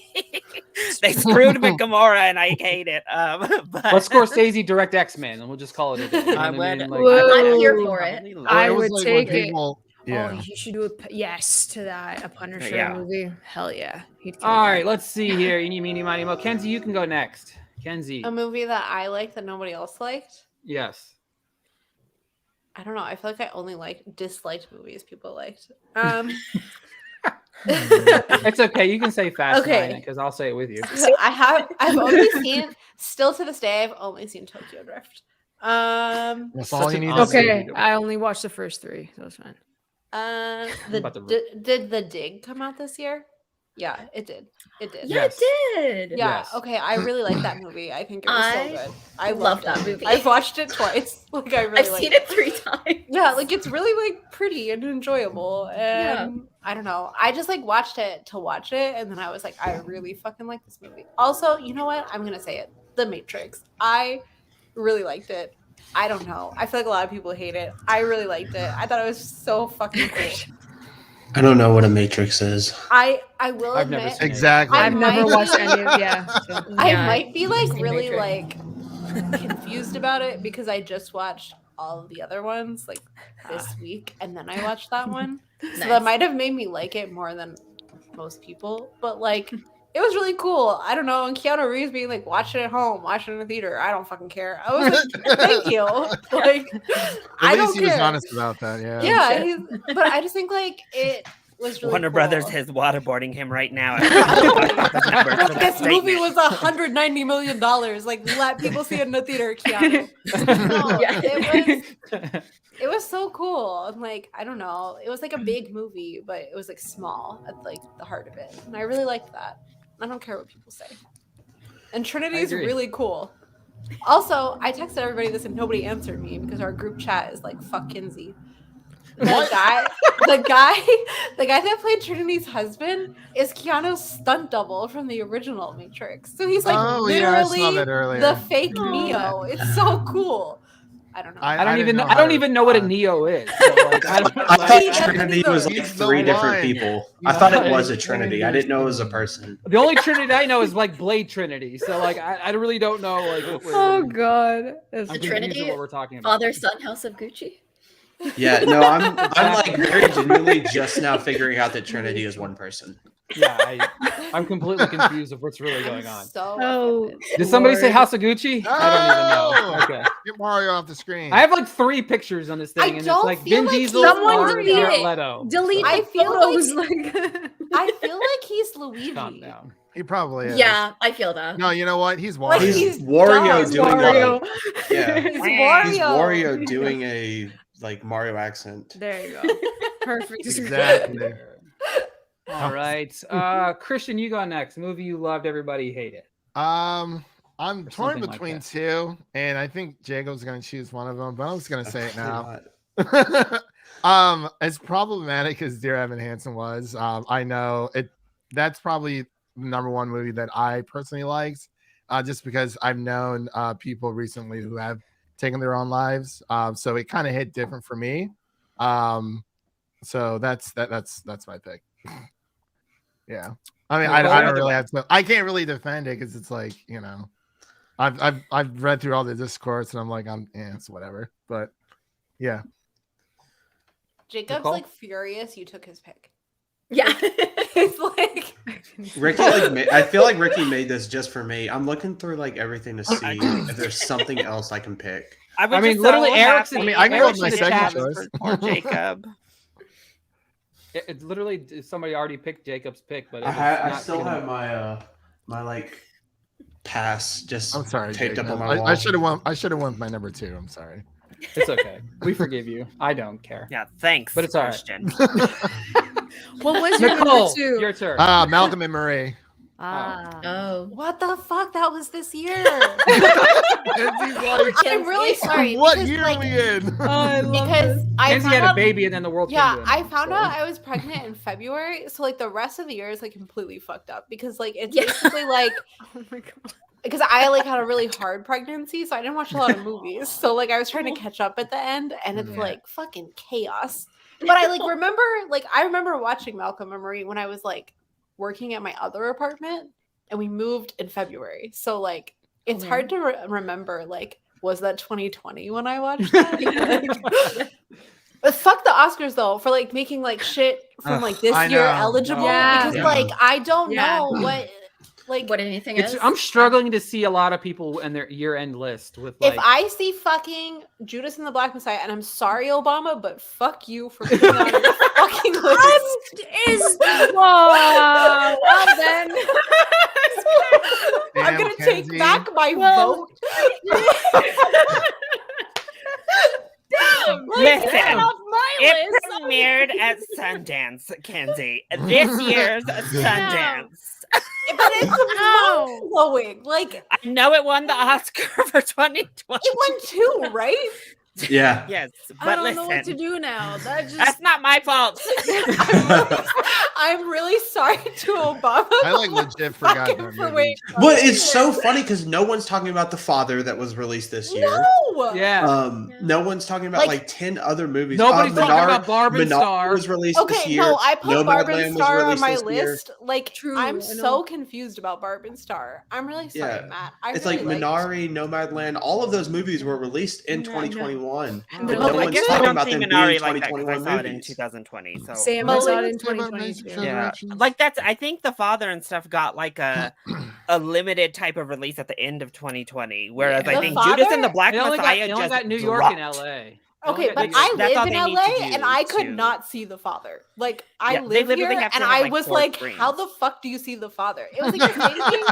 They screwed with Gamora, and I hate it. But Let's Scorsese direct X-Men, and we'll just call it a day. You know I what I mean? would- Like, I'm here Whoa. for it. I It was would like take when it. people- Yeah. Oh, he should do yes to that. A Punisher Yeah. movie. Hell yeah. He'd kill all that. right, let's see here. Eeny, meeny, miny, mo. Kenzie, you can go next. Kenzie. A movie that I liked that nobody else liked. Yes. I don't know. I feel like I only disliked movies people liked. It's okay. You can say Fast Okay. Nine because I'll say it with you. I've only seen, still to this day, I've only seen Tokyo Drift. That's all Such you an need to awesome see. Okay, I only watched the first 3. So it's fine. About the- Did The Dig come out this year? Yeah, it did. It did. Yeah, Yes. it did. Yeah. Yes. Okay. I really like that movie. I think it was so I good. I love loved that it. movie. I've watched it twice. Like I really I've like seen it 3 times. Yeah, like it's really like pretty and enjoyable. And I don't know. I just like watched it to watch it, and then I was like, I really fucking like this movie. Also, you know what? I'm gonna say it. The Matrix. I really liked it. I don't know. I feel like a lot of people hate it. I really liked it. I thought it was so fucking cool. I don't know what a Matrix is. I will I've never admit seen it. Exactly. I I've never might watched be- any of so. I Yeah, might be like Disney really Matrix. like confused about it because I just watched all of the other ones like this week and then I watched that one. So that Nice. might have made me like it more than most people. But like it was really cool. I don't know. And Keanu Reeves being like, watch it at home, watch it in the theater. I don't fucking care. I was like, thank you. Like I At don't least he was care. honest about that. Yeah. Yeah, but I just think like it was really Warner cool. Brothers is waterboarding him right now. This movie was $190 million. Like, let people see it in the theater, Keanu. No, Yeah. it was so cool. And like, I don't know. It was like a big movie, but it was like small at like the heart of it. And I really liked that. I don't care what people say. And Trinity is agree. really cool. Also, I texted everybody this and nobody answered me because our group chat is like, fuck Kinsey. The guy that played Trinity's husband is Keanu's stunt double from the original Matrix. So he's like Oh, yeah, I saw literally that earlier. the fake Aw. Neo. It's so cool. I don't know. I don't didn't even. know I don't how- even know what a Neo is. So like, I don't, I like, thought He Trinity was like He's the 3 different one. people. He's I thought the it was a one. Trinity. I didn't know it was a person. the only Trinity I know is like Blade Trinity. So like, I really don't know like. What we're, Oh god. That's I'm The confused Trinity, with what we're talking about. Father, Son, House of Gucci. Yeah, no, I'm like very genuinely just now figuring out that Trinity is one person. Yeah, I'm completely confused of what's really going on. So Oh, offended. Did somebody say Lord. House of Gucci? I don't even know. Okay. Get Mario off the screen. I have like 3 pictures on this thing, I and it's don't like feel Vin like Diesel someone or delete Jared it. Leto. delete I the feel photos. like- Like, I feel like he's Luigi. Calm down. He probably is. Yeah, I feel that. No, you know what? He's Like, Wario. he's Wario dumb. doing Mario. yeah. It's Wario. He's Wario doing a like Mario accent. there you go. Perfect. Exactly. All right, Christian, you go next. Movie you loved, everybody hated. I'm torn something like between that. 2, and I think Jacob's gonna choose one of them, but I'm just gonna say it now. Not. As problematic as Dear Evan Hansen was, I know it. That's probably number 1 movie that I personally liked, just because I've known people recently who have taken their own lives. So it kind of hit different for me. So that's my pick. Yeah, I mean, I don't really have to. I can't really defend it because it's like, you know, I've read through all the discourse and I'm like, it's whatever. But yeah. Jacob's Nicole? like furious you took his pick. Yeah. It's like Ricky, I feel like Ricky made this just for me. I'm looking through like everything to see if there's something else I can pick. would I mean, just literally, so Eric's happy in- I can go with Eric's my in the second chat. choice. for Jacob. It's literally somebody already picked Jacob's pick, but it was I not still gonna- have my my like pass just I'm sorry, taped up Jacob. on my wall. I should have won. I should have won my number 2. I'm sorry. It's okay. We forgive you. I don't care. Yeah, thanks. But it's all right. Christian. What was your number Nicole, 2? your turn. Malcolm and Marie. Oh. What the fuck? That was this year. Kenzie's like, I'm really sorry. what because, year like, are we in? I love because this. I Kenzie found had a out, baby and then the world came yeah, to an I end, found so. out I was pregnant in February, so like the rest of the year is like completely fucked up because like it's Yeah. basically like Oh my god. because I like had a really hard pregnancy, so I didn't watch a lot of movies. So like I was trying to catch up at the end, and it's Yeah. like fucking chaos. But I like remember like I remember watching Malcolm and Marie when I was like working at my other apartment, and we moved in February. So like it's hard to remember like was that 2020 when I watched that? But fuck the Oscars though for like making like shit from like this I year know. eligible Yeah. because Yeah. like I don't Yeah. know what like What anything is? I'm struggling to see a lot of people in their year-end list with like. if I see fucking Judas and the Black Messiah, and I'm sorry, Obama, but fuck you for putting on your fucking list. Is whoa. Well then. I'm Damn, gonna take Kenzie. back my Well, vote. Listen, Get off my it list. premiered at Sundance, Kenzie. This year's Sundance. But it's mind blowing. Like I know it won the Oscar for 2020. it won two, right? Yeah. Yes, I but don't know what to listen, do now. That just that's not my fault. I'm really sorry to Obama. I like legit forgot Fucking that for movie. waiting. But it's so funny because no one's talking about The Father that was released this year. No. Yeah. No one's talking about Like- like 10 other movies. Nobody's talking Menard- about Barb and Menard Star. was released this Okay, year. no, I put Barb and Nomadland was Star on released my this year. list. Like, True, I'm I so know. confused about Barb and Star. I'm really sorry, Yeah. Matt. I It's really like Minari, Nomadland, all of those movies were released in No, 2021. no. But No, no I one's guess I talking don't about see them being Minari like that because 2021 I saw it in movies. 2020. So Sam, But, I saw like, it in Say about 2020 Amazing too. yeah, Resurrections. like that's. I think The Father and stuff got like a limited type of release at the end of 2020, whereas The I think Judas and the Father? Black They only got, Messiah they only just got New York dropped. and LA. Okay, but They- I That's all live in they need LA to and do I could to- not see The Father. Like, I Yeah, they live literally here have to and have, I like, was 4 like, screens. how the fuck do you see The Father? It was like the same thing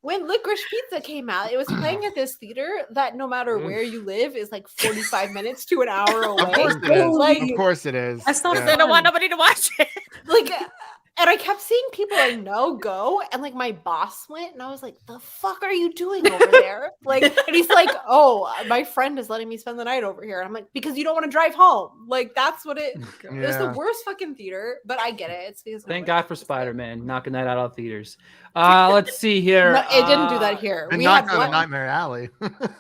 when Licorice Pizza came out. It was playing at this theater that no matter where you live is like 45 minutes to an hour away. Of course it is. Like, Of course it is. That's not Yeah. They don't want nobody to watch it. like and I kept seeing people I know go, and like my boss went, and I was like, "The fuck are you doing over there?" Like, and he's like, "Oh, my friend is letting me spend the night over here." And I'm like, "Because you don't want to drive home." Like, that's what it. It was the Yeah. worst fucking theater, but I get it. It's because Thank nobody God for else is Spider-Man knocking that out of theaters. Let's see here. there. No, it didn't do that here. And We not had go to one. Nightmare Alley.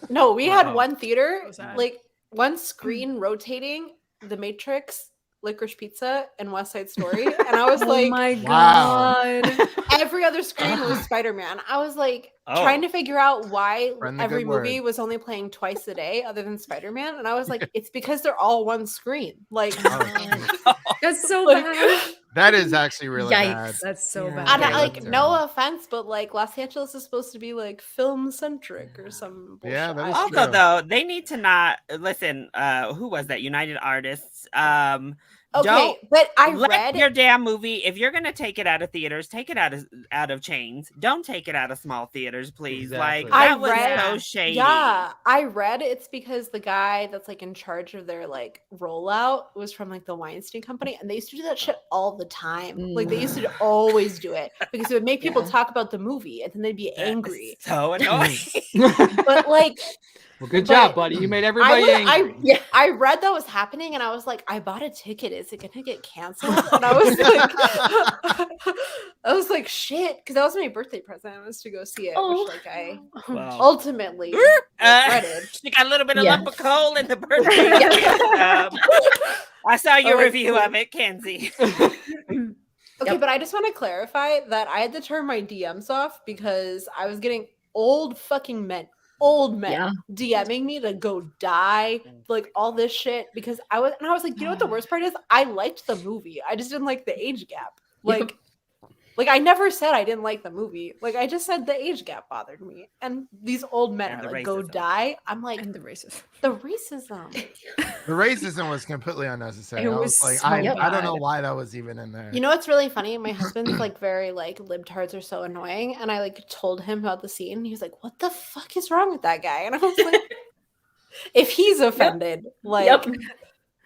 No, we had Oh. one theater, So sad. like one screen rotating, The Matrix, Licorice Pizza, and West Side Story, and I was Oh like, my Wow. god. every other screen was Spider-Man. I was like Oh. trying to figure out why Friend the every good movie word. was only playing twice a day other than Spider-Man. And I was like, it's because they're all one screen. Like Oh. That's so Like- bad. That is actually really Yikes. bad. That's so Yeah. bad. and Yeah, like that's no terrible. offense, but like Los Angeles is supposed to be like film centric or some bullshit. Yeah, that is I- Also, true. though, they need to not listen. Who was that? United Artists. Okay, Don't but I let read your damn movie. If you're gonna take it out of theaters, take it out of chains. Don't take it out of small theaters, please. Exactly. Like I that was read- so shady. Yeah, I read it's because the guy that's like in charge of their like rollout was from like the Weinstein Company, and they used to do that shit all the time. Like they used to always do it because it would make people Yeah. talk about the movie, and then they'd be That is angry. So annoying. But like, Well, good But job, buddy. You made everybody angry. Yeah. I read that was happening, and I was like, I bought a ticket. Is it gonna get canceled? And I was like, I was like, shit, because that was my birthday present. I was to go see it, Oh. which like I Well, ultimately uh, regretted. she got a little bit of Yeah. lump of coal in the birthday. I saw your Oh, review cool. of it, Kenzie. Okay, Yep. but I just want to clarify that I had to turn my DMs off because I was getting old men Yeah. DMing me to go die, like all this shit. Because I was like, you know what the worst part is? I liked the movie. I just didn't like the age gap. Yep. Like I never said I didn't like the movie. Like I just said the age gap bothered me. And these old men And are the like, go racism. die. I'm like, And the racist. the racism. The racism was completely unnecessary. It I was was like, so I don't know bad. why that was even in there. You know what's really funny? My husband's like very like libtards are so annoying, and I like told him about the scene. He was like, "What the fuck is wrong with that guy?" And I was like, "If he's offended, like, Yep.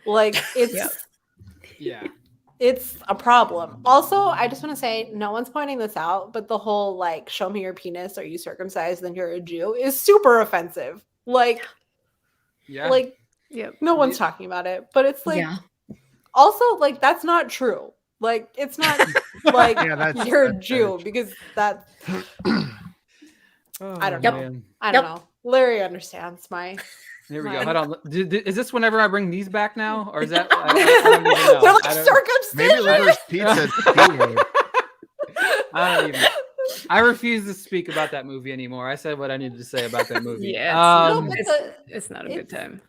like it's Yeah. it's a problem. Also, I just want to say, no one's pointing this out, but the whole like, show me your penis, are you circumcised, then you're a Jew, is super offensive. Like, Yeah. like Yep. no one's talking about it, but it's like, Yeah. also like that's not true. Like, it's not like Yeah, that's- you're a that's Jew very because that I don't Oh, know. man. I don't Yep. know. Larry understands my. Here we Mine. go. Hold on. Is this whenever I bring these back now, or is that? I don't even know. They're like I don't- Maybe circumcision. Liver's Pizza. P-word. I don't even. I refuse to speak about that movie anymore. I said what I needed to say about that movie. Yeah, No, Um, but It's not a good it's- time.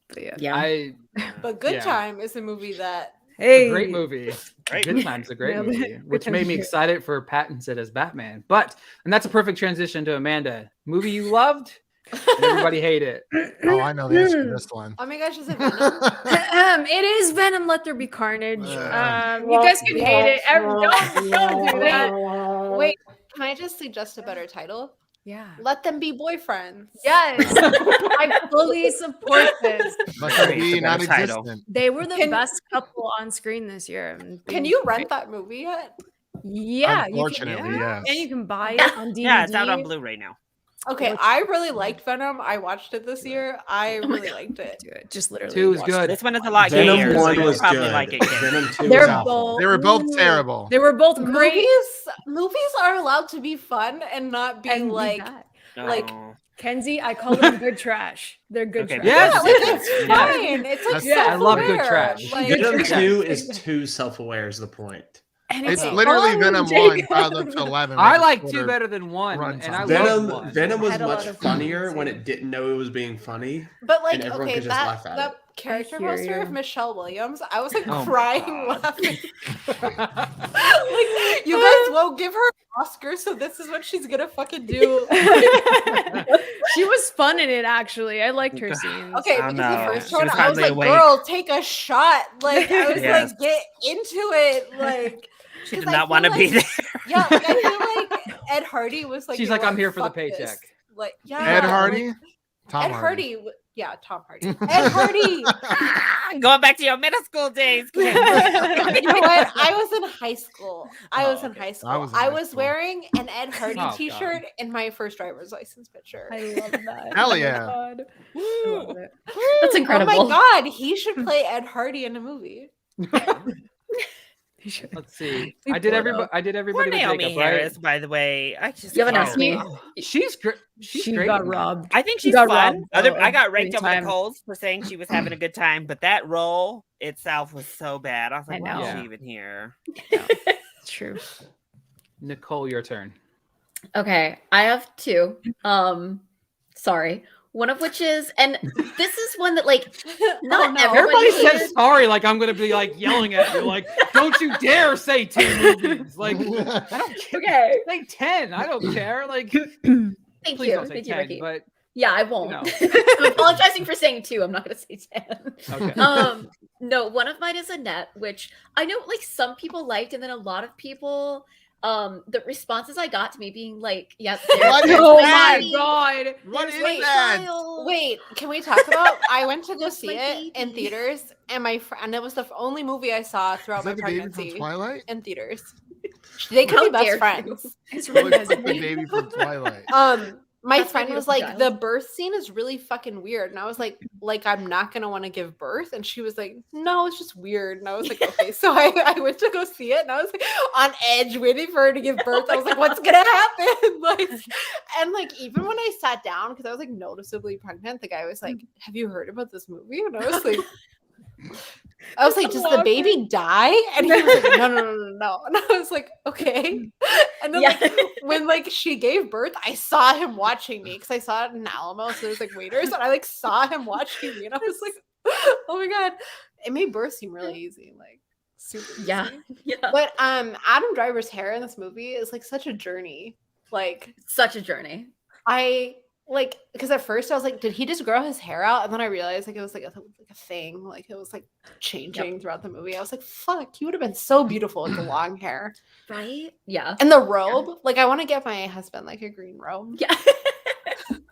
But yeah. Yeah. I But Good Yeah. Time is a movie that Hey. great movie. Great Good movie. Time's a great Nailed movie, it. which Good made me Time's excited for Pattinson as Batman. And that's a perfect transition to Amanda. Movie you loved, and everybody hate it. Oh, I know the answer to this one. oh my gosh, is it Venom? It is Venom. Let there be carnage. You Well, guys can hate it. Don't do that. Wait, can I just suggest a better title? Yeah. Let them be boyfriends. Yes. I fully support this. Must be It's a better title. non-existent. They were the Can- best couple on screen this year. Can you rent that movie yet? Yeah. Unfortunately, you can, yes. And you can buy it on DVD. Yeah, it's out on Blu-ray now. Okay, Which- I really liked Venom. I watched it this year. I really liked it. Do it. Just literally. Two is watch good. it. This one is a lot Venom gayer, so 1 you'll was probably good. like it. Ken. Venom 2 They're was awful. both. They were both terrible. They were both great. Movies are allowed to be fun and not be And be like bad. like- Oh. Kenzie, I call them good trash. They're good Okay, trash. Yes. yeah, like it's Yeah. fine. It's like Yeah, I love good self-aware. trash. Like, Good Venom trash. 2 is too self-aware is the point. And It's Okay. literally fun, Venom Jacob. 1 piled up to 11. I with a like quarter. two better than one, runs and on I it. love Venom one. Venom was Had a lot much of funnier fun, when too. it didn't know it was being funny. But like, And everyone okay, could just laugh that at that it. character hear poster you. of Michelle Williams, I was like Oh my crying God. laughing. Like, you guys won't give her an Oscar, so this is what she's gonna fucking do. She was fun in it, actually. I liked her scenes. Okay, Oh, because no. the first She one, was I was hardly like, awake. "Girl, take a shot!" Like, I was Yes. like, "Get into it!" Like, She 'cause did I not want to feel be like- there. yeah, like, I feel like Ed Hardy was like, She's "You know like, "I'm what, here for the fuck this." paycheck. Like, yeah, Ed like, Hardy? Tom Ed Hardy. Hardy, yeah, Tom Hardy. Ed Hardy. Going back to your middle school days. You know what? I was in high school. I Oh, was in okay. high school. I was in I high was school. wearing an Ed Hardy Oh, God. t-shirt in my first driver's license picture. I love that. Hell Oh my yeah. God. I love it. That's incredible. Oh my god, he should play Ed Hardy in a movie. You should- Let's see. We I did pulled everybody. up. I did Poor everybody with Naomi Jacob, right? Harris, by the way. I just You haven't can't- asked me. She's great. She's She great. got in that. robbed. I think She she's got fun. robbed, I got of raked over time. the coals for saying she was having a good time, but that role itself was so bad. I was like, I why is know. she even here? It's true. Nicole, your turn. Okay, I have two. Sorry. One of which is, and this is one that like not Oh, no. everybody Everybody says hated. sorry, like I'm gonna be like yelling at you, like, don't you dare say 2 movies. Like, I don't care. Okay. Say 10. I don't care. Like, Thank please you. don't say Thank you, 10. Ricky. But Yeah, I won't. know. I'm apologizing for saying two. I'm not gonna say 10. okay. No, one of mine is Annette, which I know like some people liked, and then a lot of people the responses I got to me being like, yeah, What is Oh that? my God. What there's is my that? child. Wait, can we talk about? I went to go That's see my it in baby. theaters, and my friend, and it was the only movie I saw Is throughout my that the baby pregnancy from Twilight? in theaters. They could How be best dare you. friends. It's It really looks like nice. the baby from Twilight. My That's my friend was beautiful like, child. the birth scene is really fucking weird. And I was like I'm not gonna want to give birth. And she was like, no, it's just weird. And I was like, okay. So I went to go see it, and I was like on edge waiting for her to give birth. I was like, what's gonna happen? Like, and like even when I sat down, because I was like noticeably pregnant, the guy was like, have you heard about this movie? And I was like, does the baby die? And he was like, no. And I was like, okay. And then Yeah. like when like she gave birth, I saw him watching me because I saw it in Alamo, so there's like waiters, and I like saw him watching me, and I was like, oh my god, it made birth seem really easy, like super Yeah. easy. Yeah. But Adam Driver's hair in this movie is like such a journey. Like Such a journey. I like because at first I was like, did he just grow his hair out? And then I realized like it was like a thing, like it was like changing throughout the movie. I was like, fuck, he would have been so beautiful with the long hair Right? Yeah. and the robe. Like I want to get my husband like a green robe. Yeah.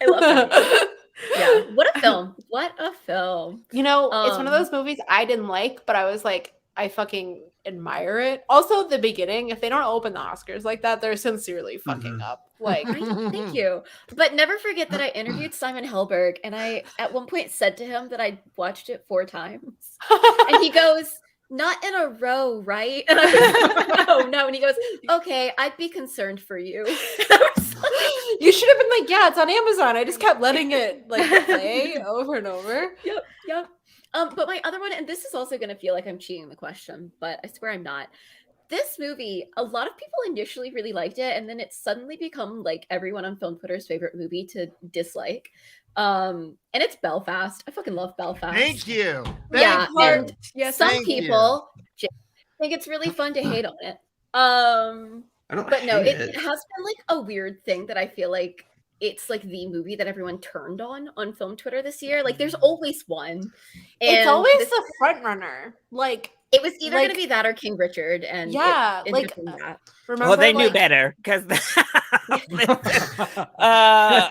I love that. Yeah. What a film. What a film. You know, it's one of Um, those movies I didn't like, but I was like, I fucking admire it. Also, the beginning, if they don't open the Oscars like that, they're sincerely fucking up. Like, Thank you. But never forget that I interviewed Simon Helberg, and I at one point said to him that I watched it 4 times. And he goes, "Not in a row, right?" And I was like, no. And he goes, "Okay, I'd be concerned for you." you should have been like, yeah, it's on Amazon. I just kept letting it like play over and over. Yep. But my other one, and this is also going to feel like I'm cheating the question, but I swear I'm not. This movie, a lot of people initially really liked it, and then it's suddenly become like everyone on Film Twitter's favorite movie to dislike. And it's Belfast. I fucking love Belfast. Thank you. Yeah, Thank you. and Yes, some thank you. people think it's really fun to hate on it. I don't But no, hate it has been like a weird thing that I feel like it's like the movie that everyone turned on Film Twitter this year. Like there's always one. It's And always this- the front runner. Like, it was either going like- to be that or King Richard, and yeah, it ended like up being that. remember, Well, they knew like, better because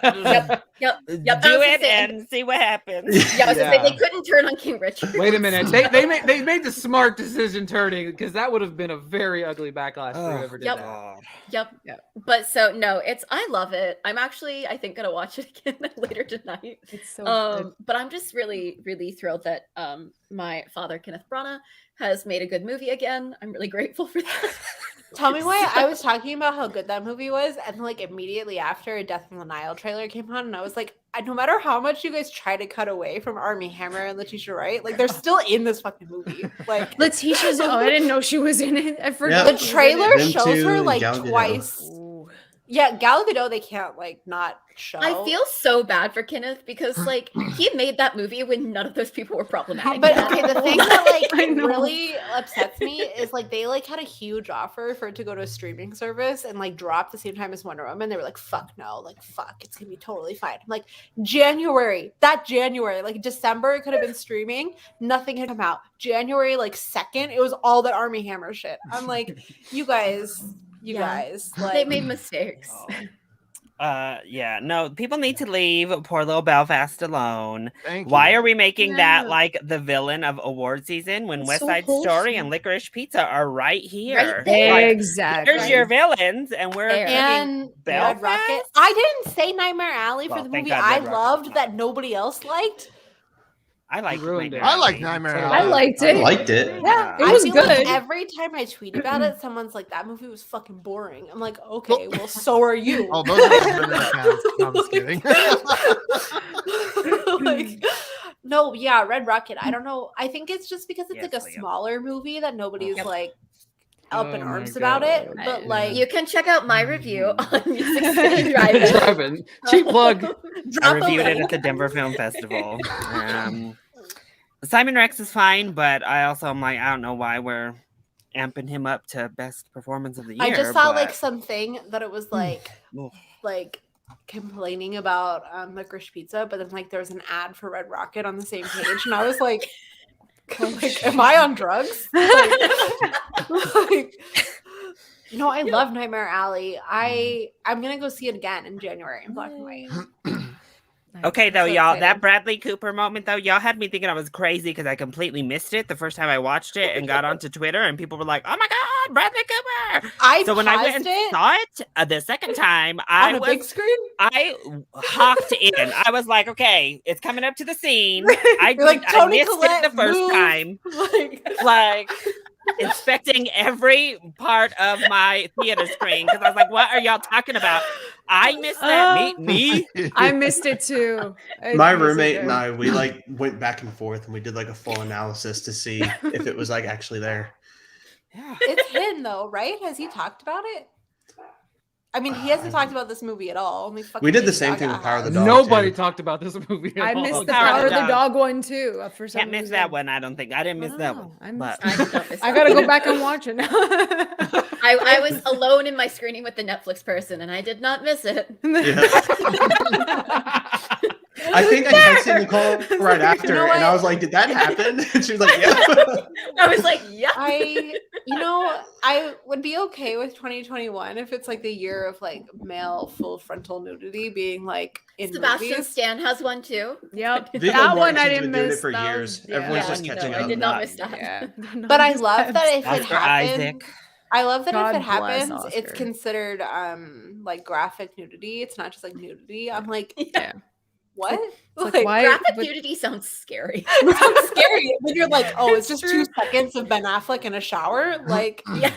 Yep. do I was gonna it say- and see what happens. Yeah, I was gonna say Yeah. they couldn't turn on King Richard. Wait a minute. They made the smart decision turning because that would have been a very ugly backlash for whoever did Yep. that. Yep. Yeah. But so no, I love it. I'm actually I think gonna watch it again later tonight. It's so good. But I'm just really, really thrilled that my father, Kenneth Branagh, has made a good movie again. I'm really grateful for that. Tell me why I was talking about how good that movie was, and like immediately after a Death on the Nile trailer came on, and I was like, no matter how much you guys try to cut away from Armie Hammer and Letitia Wright, like they're still in this fucking movie. Like Letitia's. Oh, I didn't know she was in it. I forgot. Yeah. the she was in trailer it. Them shows two her and like Gal Gadot. twice. Ooh. Yeah, Gal Gadot they can't like not show. I feel so bad for Kenneth because like he made that movie when none of those people were problematic. But okay, the thing that like I know. really upsets me is like they like had a huge offer for it to go to a streaming service and like drop the same time as Wonder Woman. They were like, fuck no, like fuck, it's gonna be totally fine. I'm like, January, like December, it could have been streaming, nothing had come out. January like 2nd, it was all that Armie Hammer shit. I'm like, you guys, Yeah. like they made mistakes. Yeah, no, people need to leave poor little Belfast alone. Thank Why you. are we making that Yeah. like the villain of award season when It's West so Side Story wholesome. and Licorice Pizza are right here? Right there. Like, Exactly. here's your villains, and we're Fair. and Red Belfast? Rocket. I didn't say Nightmare Alley for Well, the thank movie God I Red Rocket's loved not. that nobody else liked. I like ruined it. Nightmare I like Alley. Nightmare So- Alley. I liked I it. liked it. Yeah, It I was feel good. like every time I tweet about it, someone's like, "That movie was fucking boring." I'm like, "Okay, well, so are you." Oh, those are the Twitter accounts. No, I'm just kidding. Like, no, yeah, Red Rocket. I don't know. I think it's just because it's Yes, like a Liam. smaller movie that nobody's Yep. like up in Oh my arms about it. God. But like, You can check out my review on Music City Drive-In. Driving. Cheap plug. I drop a reviewed it link. at the Denver Film Festival. Simon Rex is fine, but I also am like, I don't know why we're amping him up to best performance of the year. I just saw like but- something that it was like Oof. like complaining about Licorice Pizza, but then like there was an ad for Red Rocket on the same page, and I was like, am I on drugs? Like, no, I love Nightmare Alley. I'm gonna go see it again in January in black and white. Okay, though, So y'all, excited. that Bradley Cooper moment, though, y'all had me thinking I was crazy because I completely missed it the first time I watched it and got onto Twitter, and people were like, "Oh my God, Bradley Cooper!" I So when I went and paused it saw it the second time, on a big screen. I hopped in. I was like, "Okay, it's coming up to the scene." I You're like, I "Toni missed Collette, it the first move." time, Like, like inspecting every part of my theater screen because I was like, "What are y'all talking about?" I missed that. Me. I missed it too. I My missed it roommate too. and I, we like went back and forth and we did like a full analysis to see if it was like actually there. Yeah. it's him though, right? Has he talked about it? I mean, he hasn't talked about this movie at all. Only fucking We did the Lady same thing Gaga with Power of the has. Dog. Nobody too. talked about this movie. At I all. missed the Power of Power the of the Dog. Dog one too. For some Can't miss reason. that one. I don't think I didn't miss that one. I But I don't miss I that gotta one. go back and watch it now. I was alone in my screening with the Netflix person, and I did not miss it. Yeah. I think I texted Nicole right after, know and I what? was like, "Did that happen?" And she was like, "Yeah." I was like, yeah. I would be okay with 2021 if it's like the year of like male full frontal nudity being like in Sebastian movies. Stan has one too. Yep. Viggo that one I Mortensen's didn't been doing it miss. for That years. was- Everyone's Yeah, just no, catching I up. did not miss that. Yeah. But I love that if it Oscar happens, Isaac. I love that God if it bless happens, it's Oscar. considered like graphic nudity. It's not just like nudity. I'm like, Yeah. what? It's Like, why- Graphic but- nudity sounds scary. it sounds scary. When you're like, oh, it's It's just true. 2 seconds of Ben Affleck in a shower. Like, Yeah.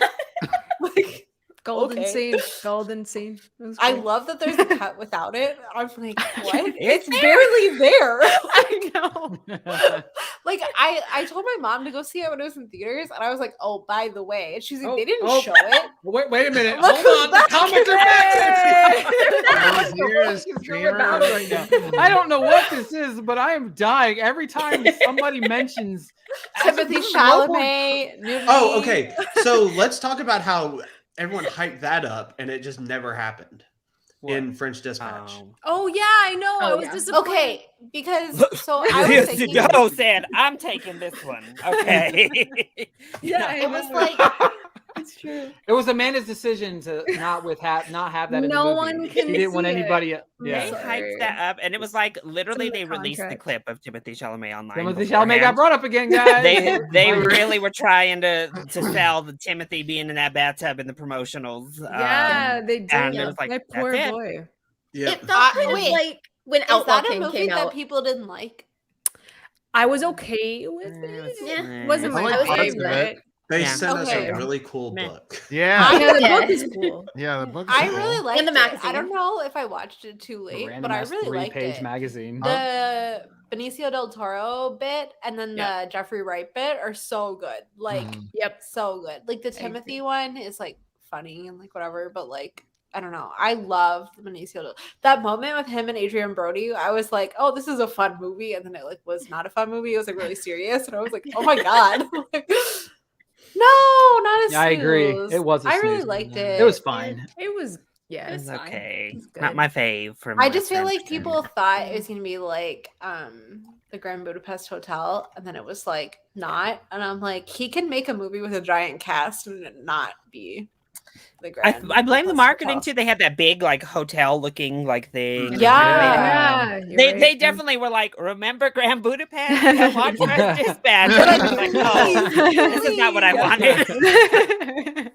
like Golden Okay. scene. Golden scene. It was I cool. love that there's a cut without it. I'm like, what? It's It's barely there. I know. Like I told my mom to go see it when it was in theaters, and I was like, oh, by the way, and she's like, Oh, they didn't oh. show it. Wait a minute. Look Hold who's on. The back. comics are back. Those years, What is going dreamer. on right now? I don't know what this is, but I am dying every time somebody mentions Timothy This is low point. Chalamet. Nudity. Oh, okay. So let's talk about how everyone hyped that up, and it just never happened in French Dispatch. Oh yeah, I know. I Oh, was yeah. disappointed. Okay, because so I was Yes, thinking Joe said, "I'm taking this one." Okay. Yeah, I it was know. like It's true. It was Amanda's decision to not have that in the No movie. one She can didn't want see it. anybody. They Yeah. Sorry. hyped that up, and it was like literally in the they released the contract. clip of Timothy Chalamet online. Timothy Chalamet got beforehand. brought up again, guys. They really were trying to sell the Timothy being in that bathtub in the promotionals. Yeah, they did. and it was like, My that's poor it. boy. Yeah. It felt kind wait, of like when is Outlaw that a King movie came that out. people didn't like? I was okay with Yeah, it. Yeah. Wasn't I my like parts of favorite. They Yeah. sent us Okay. a really cool Meh. book. Yeah, Yeah, the Yeah. book is cool. yeah, the book. is I cool. really liked In the it. I magazine. don't know if I watched it too late, but I really liked three-page it. magazine. The Benicio del Toro bit and then Yeah. the Jeffrey Wright bit are so good. Like, Yep. so good. Like the agree. Timothy one is like funny and like whatever, but like I don't know. I love Benicio del that moment with him and Adrian Brody. I was like, oh, this is a fun movie, and then it like was not a fun movie. It was like really serious, and I was like, oh my god. Like, no, not a Yeah, I agree. snooze. It was a I really snooze. liked it. It was fine. It was. Yeah. It It's was fine. okay. It's Not good. my fave. From I my just feel French like people thought it was gonna be like the Grand Budapest Hotel, and then it was like not. And I'm like, he can make a movie with a giant cast and it not be the Grand. I blame the Budapest marketing Hotel. too. They had that big like hotel looking like thing. Yeah. you're They right. definitely were like, remember Grand Budapest? Yeah, watch French Dispatch. And I was like, no, this is not what I wanted.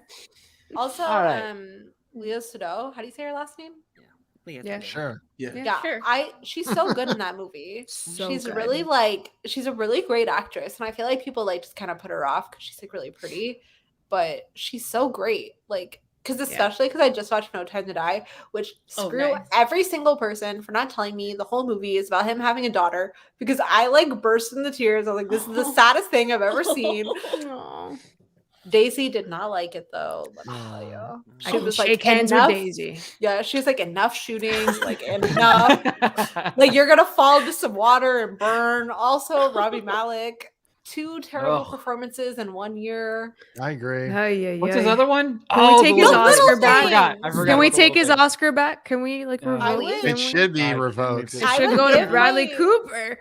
Also, All right. Leo Sado, how do you say her last name? Yeah. Sure. Yeah. Yeah, Sure. she's so good in that movie. So she's good. really like she's a really great actress, and I feel like people like just kind of put her off because she's like really pretty, but she's so great. Like because especially because I just watched No Time to Die, which Oh, screw nice. every single person for not telling me the whole movie is about him having a daughter because I like burst into tears. I was like, this is the saddest thing I've ever seen. Aw. Daisy did not like it though. Let me tell you. I She can was shake like, hands enough. with Daisy. Yeah, she was like, enough shooting, like enough. Like you're gonna fall into some water and burn. Also, Robbie Malek, 2 terrible Ugh. performances in 1 year. I agree. What's his other one? Can we take the his little Oscar thing. back? I forgot. I forgot Can we about the take his little thing. Oscar back? Can we like Yeah. revoke? would. Can It we? should be I- revoked. It I should would go to give Bradley my- Cooper.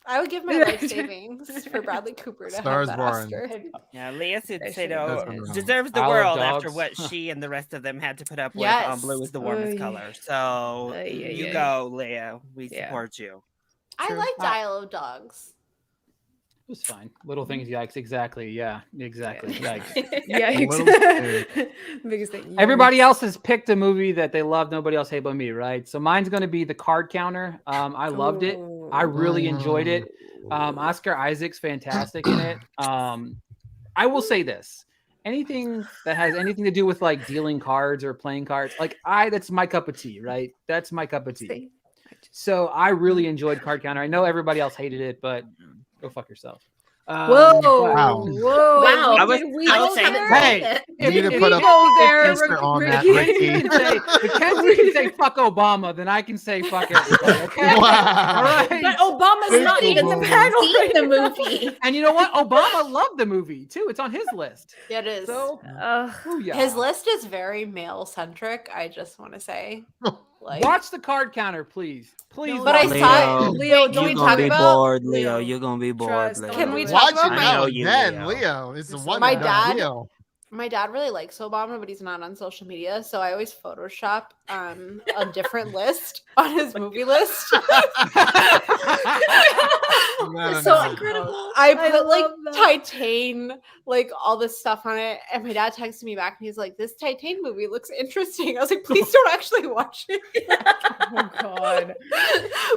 I would give my life savings for Bradley Cooper to Stars have that born. Oscar. Yeah, Leah That's Sado wrong. deserves the Isle of world after Dogs. what she and the rest of them had to put up with Yes. on Blue is the warmest Oy. color. So Ay, ay, you ay. go, Leah. We Yeah. support you. I True. liked Isle of Dogs. It was fine. Little things, yikes. Exactly. Yeah. Exactly. Yikes. Yeah, little biggest thing. Everybody else has picked a movie that they love. Nobody else hate but me, right? So mine's going to be The Card Counter. I loved it. I really enjoyed it. Oscar Isaac's fantastic in it. I will say this: anything that has anything to do with like dealing cards or playing cards, like that's my cup of tea, right? That's my cup of tea. So I really enjoyed Card Counter. I know everybody else hated it, but go fuck yourself. Whoa! Wow. Whoa! Wow. I was- Did we I go was saying- there? Hey, You need to if put we a go there, poster on that, Ricky. Ricky. if Kenzie can say fuck Obama, then I can say fuck everybody. Okay? Wow. All right. But Obama's not even the Movie. panel. Seen the movie. And you know what? Obama loved the movie too. It's on his list. Yeah, it is. So, Ugh. booyah. His list is very male centric. I just want to say, Like, Watch the card counter, please. Please. But I watch saw it. Leo, Can don't we You're talk gonna be about- bored, Leo. Leo, You're gonna be bored, trust, Leo. Can we talk Watch about it my- now know you, again, Leo. Leo. It's a My one My and dad- Leo. My dad really likes Obama, but he's not on social media, so I always Photoshop a different list on his movie list. No, So no. incredible. I I put like love that. Titan, like all this stuff on it, and my dad texted me back and he's like, "This Titan movie looks interesting." I was like, "Please don't actually watch it." Oh God.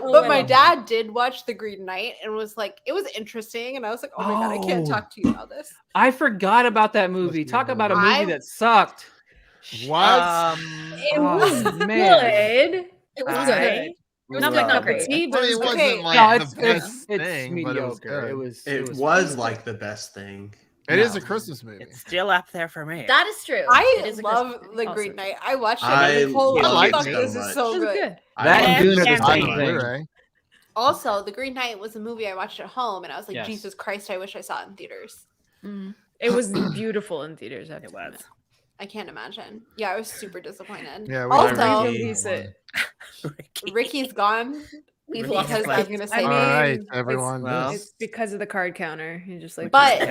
But I my love dad did watch The Green Knight and was like, "It was interesting," and I was like, "Oh my god, I can't Oh. talk to you about this." I forgot about that movie. be Talk a about a movie. movie that sucked. What? It Oh, was man. good. It was I- good. It was Not my good, cup not of great. tea, but I mean, it it was wasn't okay. like No, the it's best it's thing, but it was mediocre. good. It was. It was like the best thing. It is No. a Christmas movie. It's still up there for me. That is true. It I is a love Christmas movie. The Also Green good. Knight. I watched it. I and Nicole love was it like, so "This much. is It so was good." good. That And and Dune are the Hansen. same On thing. Blu-ray. Also, The Green Knight was a movie I watched at home, and I was like, Yes. "Jesus Christ, I wish I saw it in theaters." Mm. It was beautiful in theaters. I have It to was. admit. I can't imagine. Yeah, I was super disappointed. Yeah, we also, got Ricky. Release it. Ricky's gone We've Ricky lost because has I'm left. gonna I say All mean, right, it's- everyone. well, It's because of the card counter. You just like. But-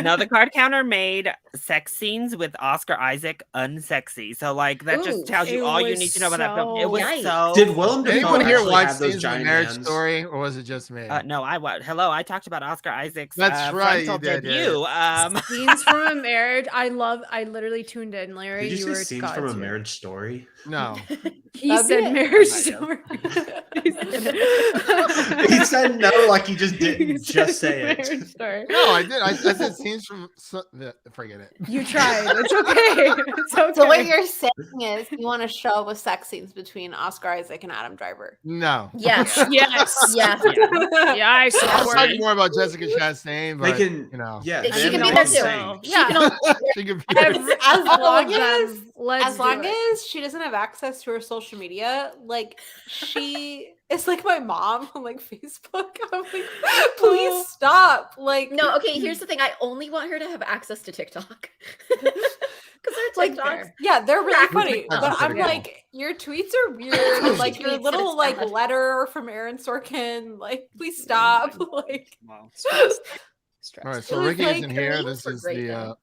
No, the card counter made sex scenes with Oscar Isaac unsexy. So like that Ooh, just tells you it all you was need to know about that film. It so- was Yikes. so. Did Willem Dafoe Anyone here actually watch have those Scenes from giant Marriage hands? Story, or was it just me? No, hello. I talked about Oscar Isaac's That's right, frontal you did, yeah. debut. Scenes from a Marriage. I literally tuned in, Larry. Did you were say scenes God from a tier. Marriage Story? No. He That'd be said it. Marriage I Story. He said no, like he just He didn't just said say Marriage it. Story. No, I did. I said scenes from. Forget it. You tried. It's okay. It's okay. So what you're saying is you want to show with sex scenes between Oscar Isaac and Adam Driver. No. Yes. Yes. Yes. Yeah, I I was support talking it. more about Jessica Chastain, They but can, you know, yeah, She them can be they there can too. sing. She can all- she could be. As All long of them. as Let's as do long it. as she doesn't have access to her social media, like she is like my mom on like Facebook. I'm like, please stop. Like No, okay, here's the thing. I only want her to have access to TikTok. Because her like TikToks. yeah, they're really Crack funny. me But up. I'm Yeah. like, your tweets are weird. And, like your Tweets, little it's like bad. letter from Aaron Sorkin. Like, please stop. Like Well, Stress. All right, It so was Ricky like isn't here. the This links were is great, the.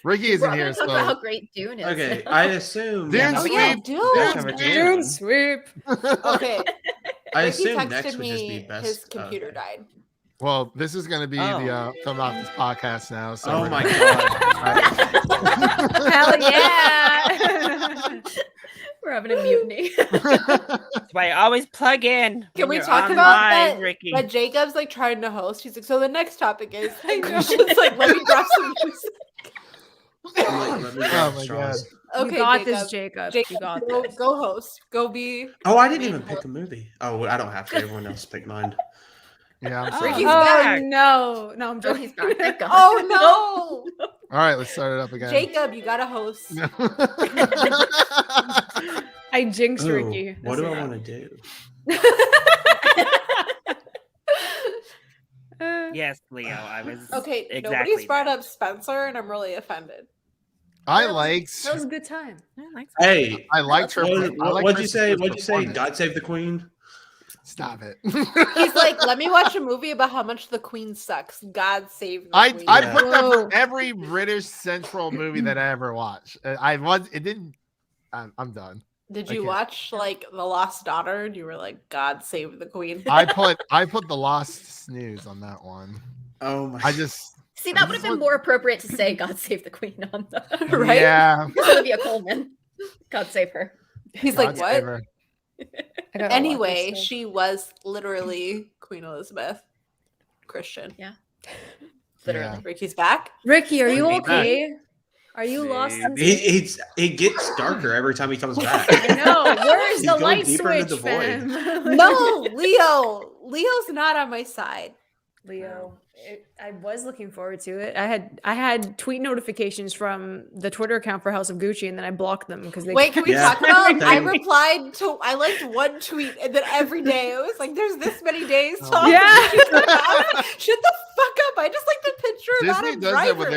Ricky We're isn't all here, gonna talk about how so great Dune is. Okay, I assume. Dune oh yeah, sweep. dude. Dune sweep. Okay. I Ricky assume next texted would just be me best. his computer okay. died. Well, this is going to be the Oh. film off this podcast now. So Oh we're my gonna- god! Hell yeah. We're having a mutiny. that's why I always plug in. Can when we you're talk about online, that? Ricky? That Jacob's like trying to host. He's like, so the next topic is. And Christian's like, let me drop some music. I'm like, let me Oh grab my straws. Okay, you got Jacob. this, Jacob. Jacob, You got go, this. go host. Go be. Oh, I didn't even Main pick a movie. Oh, I don't have to. Everyone else picked mine. yeah. I'm Oh. sorry. Ricky's Oh back. no, no, I'm Oh, joking. he's back. Thank God. Oh no, All right, let's start it up again. Jacob, you gotta host. I jinxed Ooh, Ricky. what do I want to do? Yes, Leo. I was. Okay, exactly nobody's brought that. up Spencer, and I'm really offended. I liked. That was a good time. Hey, I liked her. what'd you say? What'd you say? God save the Queen. Stop it. He's like, let me watch a movie about how much the Queen sucks. God save the I Queen. I Yeah. put that Whoa. for every British Central movie that I ever watched. I was. It didn't. I'm done. Did you Okay. watch like The Lost Daughter? And you were like, God save the Queen. I put the Lost Snooze on that one. Oh my! I just. See, that would have been more appropriate to say God save the Queen on the Right? Yeah. Olivia Colman. God save her. He's God like, what? save her. I gotta watch Anyway, this she was literally Queen Elizabeth. Christian. Literally. Yeah. Ricky's back. stuff. Ricky, are you Maybe back. okay? Are you lost in It gets darker every time he comes back. I know. Where is He's the going light deeper into switch, the void. fam? No, Leo. Leo's not on my side. Leo, I was looking forward to it. I had tweet notifications from the Twitter account for House of Gucci, and then I blocked them because they. Wait, can we Yeah. talk about? I Same. replied to. I liked one tweet, and then every day it was like, "There's this many days." Oh. Tom. Yeah. Shut the fuck up. I just like the picture of Disney Adam does Driver. it with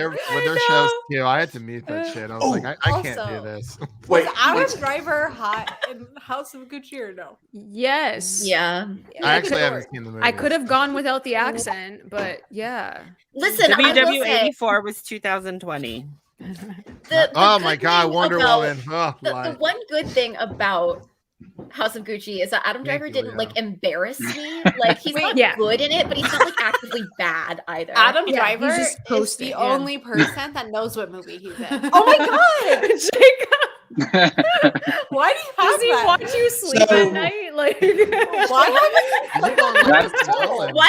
their shows too. I had to mute that shit. I was like, I can't do Also- this. Wait, Was Adam wait. Driver hot in House of Gucci or no? Yes. Yeah. I actually haven't seen the movie. I could have gone without the accent, but yeah. Listen, I will say WW84 was 2020. Oh my God, Wonder Woman. Oh, The one good thing about House of Gucci is that Adam Thank Driver you, didn't Leah. like embarrass me. Like he's not Yeah. good in it, but he's not like actively bad either. Adam Yeah, Driver he's just is posting, the yeah. only person that knows what movie he's in. Oh my god! Jacob, Why do you have does he that? watch you sleep So- at night? Like, Why Why have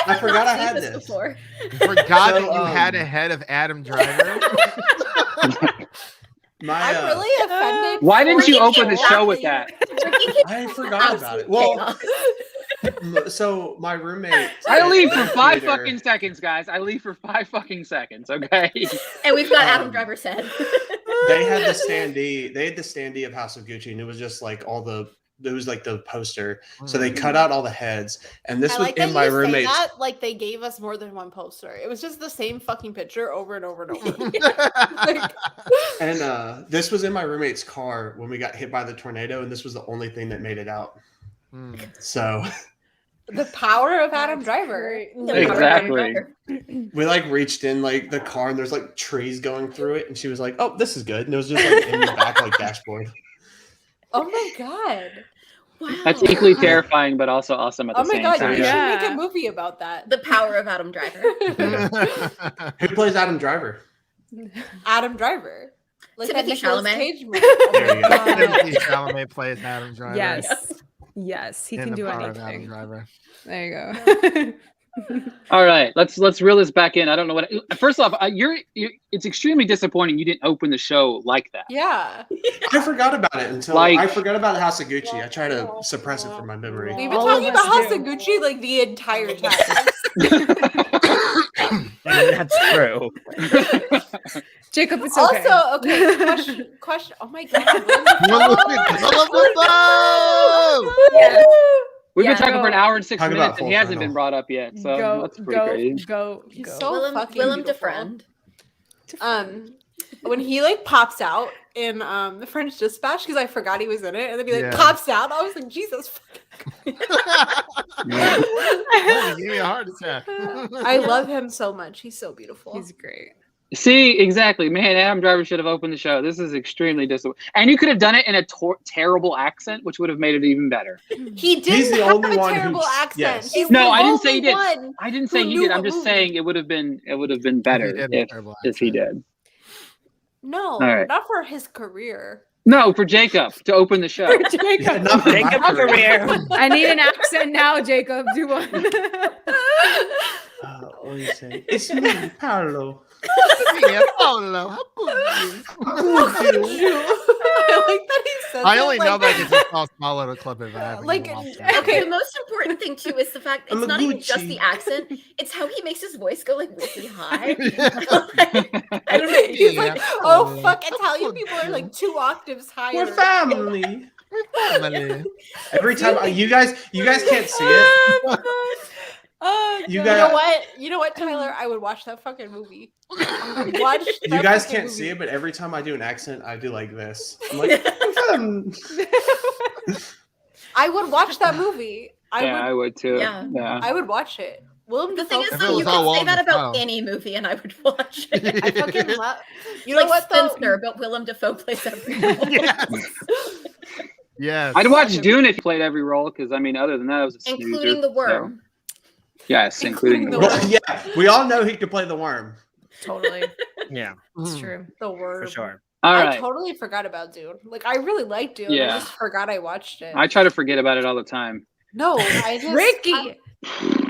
I you forgot not I seen had this this. before? You forgot So, that you had a head of Adam Driver. My, I'm really offended. Why didn't you for open the people show with that? I forgot about it. Well, so my roommate. I leave for in 5 theater- fucking seconds, guys. I leave for 5 fucking seconds, okay? And we've got Adam Um, Driver's head. They had the standee. They had the standee of House of Gucci, and it was just like it was like the poster. So they cut out all the heads, and this I was like in that my you say roommate's. that, like they gave us more than one poster. It was just the same fucking picture over and over and over. And this was in my roommate's car when we got hit by the tornado, and this was the only thing that made it out. Hmm. So The power of Adam Driver. Exactly. we like reached in like the car, and there's like trees going through it, and she was like, "Oh, this is good," and it was just like in the back like dashboard. Oh my god. Wow. That's equally terrifying, but also awesome at the Oh my same god, time. you should Yeah. make a movie about that. The power of Adam Driver. Who plays Adam Driver? Adam Driver. Like that Timothy Nicolas Chalamet. Cage movie. Oh There my you go. god. Timothy Chalamet plays Adam Driver. yes. Yes, he in can the do power of Adam anything. Driver. There you go. All right, let's reel this back in. I don't know what. First off, it's extremely disappointing you didn't open the show like that. Yeah. I forgot about it until Like- I forgot about House of Gucci. I try to suppress it from my memory. We've been All of talking us about House do. of Gucci like the entire time. That's true. Jacob, it's okay. Also, okay, question. Oh my god. We've Yeah, been talking for an hour and 6 Talk about minutes, and full he hasn't frontal. been brought up yet. So go, that's pretty crazy. go. He's go. so fucking Willem beautiful. DeFriend. When he like pops out in the French Dispatch, because I forgot he was in it, and then he like Yeah. pops out, I was like, Jesus fucking Oh, you gave me a heart attack. I love him so much. He's so beautiful. He's great. See, exactly, man. Adam Driver should have opened the show. This is extremely disappointing, and you could have done it in a terrible accent, which would have made it even better. He didn't He's the have only a one terrible who's- accent. yes. He's No, the I didn't say he only did. one. I didn't say Who he knew did. I'm what just movie? saying it would have been better did a if terrible he accent. did. No, right. not for his career. No, for Jacob to open the show. Yeah, Jacob, not for my Jacob career. career. I need an accent now, Jacob. Do one. What do you say? It's me, Paolo. Yeah, Paolo, how could you? I like that he said I that, only like, know that because I saw small little clip of it. Like, Okay, the most important thing too is the fact I'm it's a not even just the Gucci. accent; it's how he makes his voice go like really high. I don't know. He's like, Yeah. oh fuck, Italian people are like 2 octaves higher. We're family. Family. Every time you guys can't see it. You You guys, know what? You know what, Tyler? I would watch that fucking movie. I would watch you that guys fucking can't see movie. it, but every time I do an accent, I do like this. I'm like, I would watch that movie. I would too. Yeah. I would watch it. Willem The thing is, If though, it you was all can say Willem that about Dafoe. any movie, and I would watch it. I fucking love. You know Like what though? Spencer, but Willem Dafoe plays every role. Yes. I'd watch Dune if he played every role, because I mean, other than that, it was a snoozer. including the worm. So, yes, including the Including worm. the well, yeah, we all know he could play the worm. Totally. Yeah, It's true. The word. for sure. All I right. totally forgot about Dune. Like I really liked Dune. Yeah. I just forgot I watched it. I try to forget about it all the time. No, I just Ricky.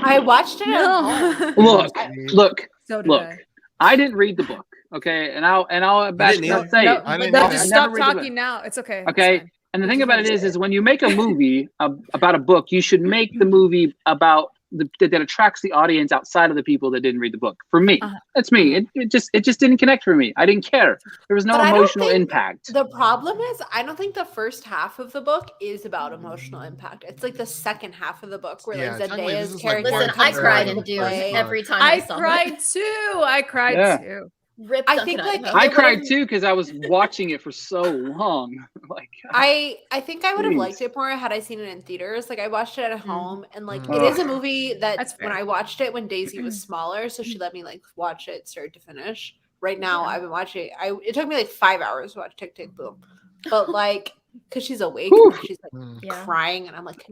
I watched it. At home. No. Look, So did look. I. I didn't read the book, okay, and I'll bash didn't I'll either. say No, it. I didn't no, know just that. stop I never read the talking now. It's okay. It's Okay. fine. And the thing about it is when you make a movie about a book, you should make the movie about that attracts the audience outside of the people that didn't read the book. For me, Uh-huh. that's me. It just didn't connect for me. I didn't care. There was no But I don't emotional think impact. The problem is, I don't think the first half of the book is about emotional impact. It's like the second half of the book where Yeah, like technically, this Zendaya's is, like, character Listen, one I comes cried into in Dune play. every time I saw cried it. too. I cried Yeah. too. Rip I Duncan think, like, Idaho. I it cried would've- too because I was watching it for so long. Like, I think I would have Please. liked it more had I seen it in theaters. Like I watched it at home, and like Mm. it is a movie that That's when fair. I watched it when Daisy was smaller, so she let me like watch it start to finish. Right now, Yeah. I've been watching. It took me like 5 hours to watch Tick Tick Boom, but like because she's awake Whew. and she's like Mm. Yeah. crying, and I'm like,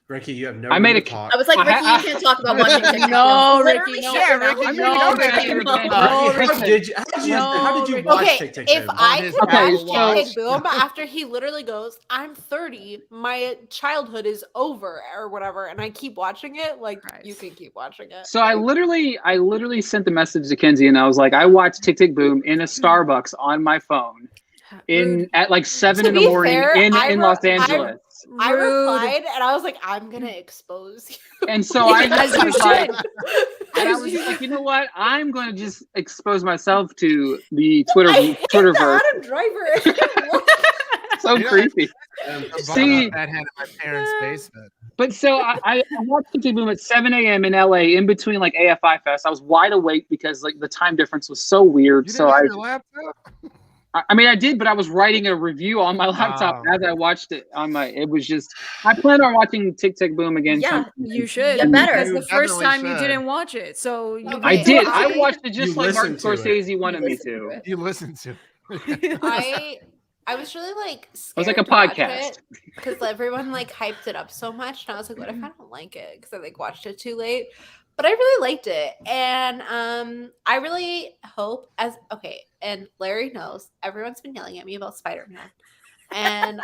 Ricky, you have no I room made to a- talk. I was like, I- Ricky, I- you can't talk about watching TikTok. No, Literally Ricky, no. shut your Yeah, mouth. Ricky, I'm no, gonna go Ricky, back and Ricky, revenge. no, how Ricky. did you? How did you Ricky. watch okay, Tick Tick if Boom? I his could Okay, watch so- Tick Tick Boom after he literally goes, "I'm 30, my childhood is over" or whatever, and I keep watching it, like Christ. you can keep watching it. So I literally sent the message to Kenzie, and I was like, I watched Tick Tick Boom in a Starbucks on my phone Rude. at like 7 To in the be morning fair, in I Los wrote- Angeles. I Rude. replied and I was like, I'm gonna expose you. And so I As you was like, should. and I was just like, you know what? I'm going to just expose myself to the Twitterverse. The Adam Driver. So Yeah. creepy. See- that had in my parents' basement. But so I watched Tick Tick Boom at 7 a.m. in LA in between like AFI Fest. I was wide awake because like the time difference was so weird. You So didn't have your laptop? I mean, I did, but I was writing a review on my laptop Oh. as I watched it on my. It was just. I plan on watching Tick Tick Boom again. Yeah, sometime. You should. You better. That's You the first definitely time you should. didn't watch it. So you Okay, I so did. I- I watched it just You like Martin listened to it. Scorsese wanted me to. You listened to it. I was really like It was like scared a to watch podcast. it because everyone like hyped it up so much, and I was like, what if I don't like it because I like watched it too late? But I really liked it, and I really hope and Larry knows everyone's been yelling at me about Spider-Man, and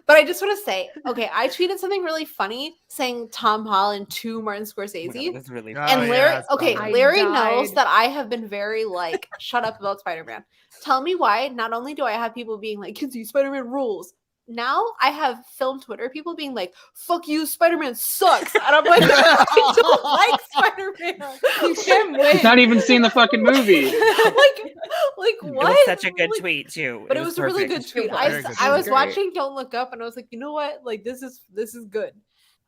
but I just want to say, okay, I tweeted something really funny saying Tom Holland to Martin Scorsese. That's really Oh, And yeah, Larry, that's okay, probably- Larry I knows died. that I have been very like, shut up about Spider-Man. Tell me why. Not only do I have people being like, Kinsey, Spider-Man rules. Now I have film Twitter people being like, fuck you, Spider-Man sucks. And I'm like, I don't like Spider-Man. You can't He's win. not even seen the fucking movie. like It what? was such a good Like, tweet too. but it was a really good perfect. tweet. It was. Very good. I was Great. watching Don't Look Up and I was like, you know what? Like this is good.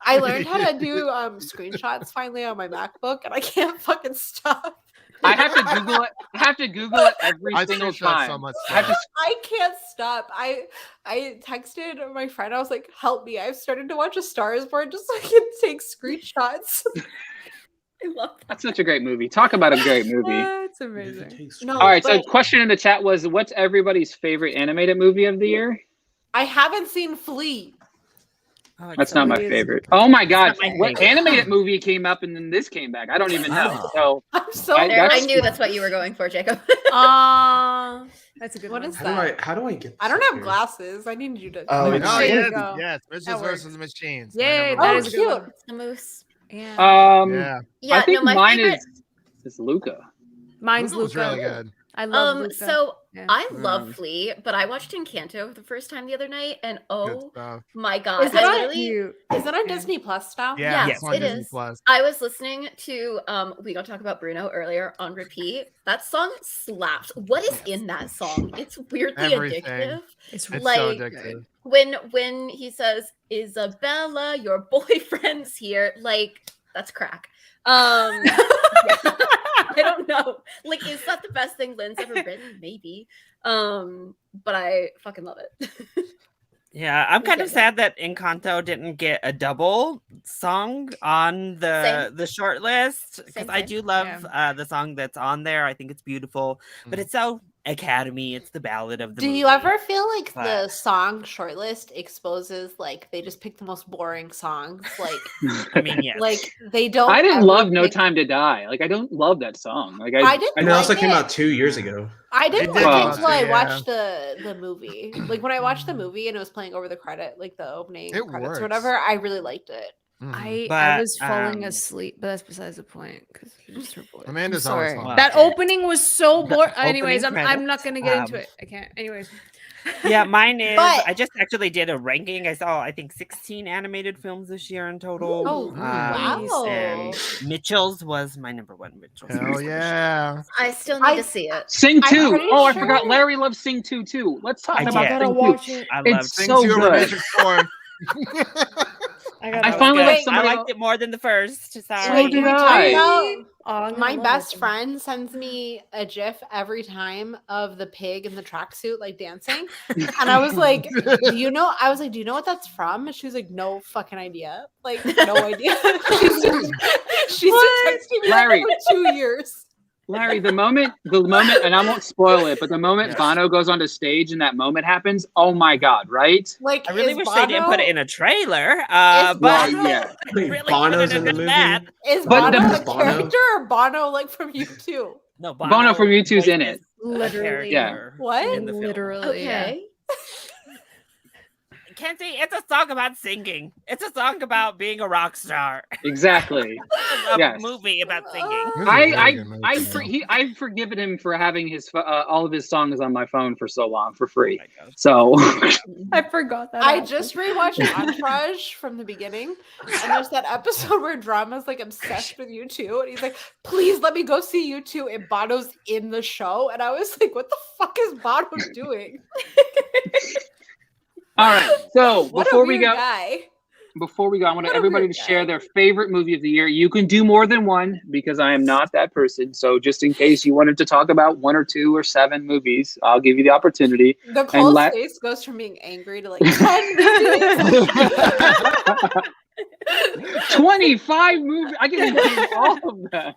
I learned how to do screenshots finally on my MacBook and I can't fucking stop. I have to Google it. I have to Google it every I single screenshot time. so much I have to. I can't stop. I texted my friend. I was like, "Help me! I've started to watch A Star Is Born just so I can take screenshots." I love that. That's such a great movie. Talk about a great movie. That's amazing. No, All right. So, but question in the chat was, "What's everybody's favorite animated movie of the year?" I haven't seen Flea. Oh, it's That's so not my Flea is- favorite. Oh my god! not my What favorite. animated movie came up and then this came back? I don't even know. Oh. So I'm so. I- There, I that's- knew that's what you were going for, Jacob. That's a good What one. is How do I get? I don't this have here? glasses. I need you to. Oh, like, it's- Oh, There you yes, go. yes. Mitchell's That works. versus Machines. Yay, My that Oh, is a cute. good one. The moose. Yeah. Yeah. Yeah, I think no, my mine favorite. is Luca. Mine's Luca was Luca. really good. I love Luca. So Yeah. I love Mm. Flea, but I watched Encanto the first time the other night, and Good oh stuff. my god, Is it I on literally. Cute. Is it on Yeah. Disney Plus now? Yeah, Yes, it's on it Disney is. Plus. I was listening to we got to talk about Bruno earlier on repeat. That song slaps. What is in that song? It's weirdly Everything. addictive. It's It's like, so addictive. When he says, Isabella, your boyfriend's here, like that's crack. Yeah. I don't know. Like, is that the best thing Lynn's ever written? Maybe. But I fucking love it. Yeah, I'm kind of Okay. sad that Encanto didn't get a double song on the short list because Same, I same. do love the song that's on there. I think it's beautiful, but Mm. it's so Academy. It's the ballad of the Do movie. you ever feel like the But- song shortlist exposes like they just pick the most boring songs? Like, I mean, yes. like they don't. I didn't ever love No pick- Time to Die. Like I don't love that song. Like I didn't. And it also like came it. out 2 years ago. I didn't It like did it until I yeah. watched the movie. Like when I watched the movie and it was playing over the credit, like the opening It credits works. or whatever, I really liked it. Mhm. I was falling But, asleep, but that's besides the point because just her voice. Amanda's I'm always sorry. falling That asleep. opening was so boring. Anyways, Opening I'm not gonna get into credits, it. I can't. Anyways. Yeah, mine is. But- I just actually did a ranking. I saw, I think, 16 animated films this year in total. Oh, wow. And Mitchell's was my number one. Mitchell's Hell was yeah. I still need I- to see it. Sing I'm 2. pretty Oh, I sure- forgot. Larry loves Sing 2 too. Let's talk I about did. gotta Sing 2. watch it. I loved It's Sing so to a good. Matrix 4. I finally let Good. I somebody- liked it more than the first. Sorry. So did we I. talked about Oh, I'm gonna my love best it. friend sends me a gif every time of the pig in the tracksuit like dancing, and I was like, "Do you know?" I was like, "Do you know what that's from?" And she was like, "No fucking idea. Like, no idea." She's been texting me Larry. for 2 years. Larry, the moment, and I won't spoil it, but the moment Bono goes onto stage and that moment happens, oh my God, right? Like, I really is wish they didn't put it Bono- in a trailer. Is But Well, yeah. Wait, really Bono's couldn't in the have done movie. that. Is But Bono the- a character or Bono like from U2? No, Bono from U2's in it. Literally. What? In the film. Literally. yeah. Okay. Kenzie, it's a song about singing. It's a song about being a rock star. Exactly. It's a Yes. movie about singing. This is a really good movie, though. I've forgiven him for having his all of his songs on my phone for so long for free. Oh my God. So I forgot that. I happened. just rewatched Entourage from the beginning, and there's that episode where Drama's like obsessed with U2, and he's like, "Please let me go see U2," and Bono's in the show, and I was like, "What the fuck is Bono doing?" all right. So What before a we weird go, guy. I want What a everybody to weird share guy. their favorite movie of the year. You can do more than one because I am not that person. So just in case you wanted to talk about 1 or 2 or 7 movies, I'll give you the opportunity. Nicole's let- face goes from being angry to like 10 movies. 25 movies. I can name all of them.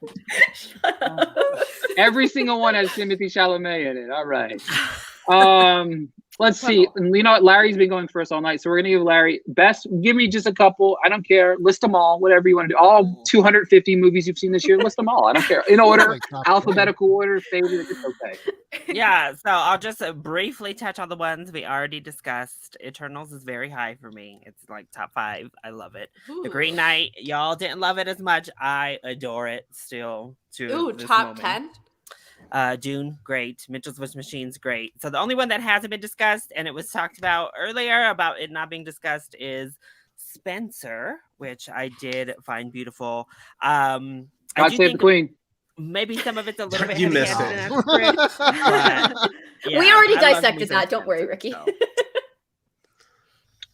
Every single one has Timothée Chalamet in it. All right. Let's see. You know what? Larry's been going first all night, so we're gonna give Larry best. Give me just a couple. I don't care. List them all. Whatever you want to do. All 250 movies you've seen this year. List them all. I don't care. In order, Like top alphabetical order, favorite. It's okay. Yeah, so I'll just briefly touch on the ones we already discussed. Eternals is very high for me. It's like top 5. I love it. The Green Knight, y'all didn't love it as much. I adore it still. Ooh, this top moment. 10. Dune, great. Mitchell's vs. Machines, great. So the only one that hasn't been discussed, and it was talked about earlier about it not being discussed, is Spencer, which I did find beautiful. I God do save the think queen. maybe some of it's a little bit You missed heavy-handed it. in script, but yeah, We already I love me dissected some that. Don't worry, Spencer, Ricky. so.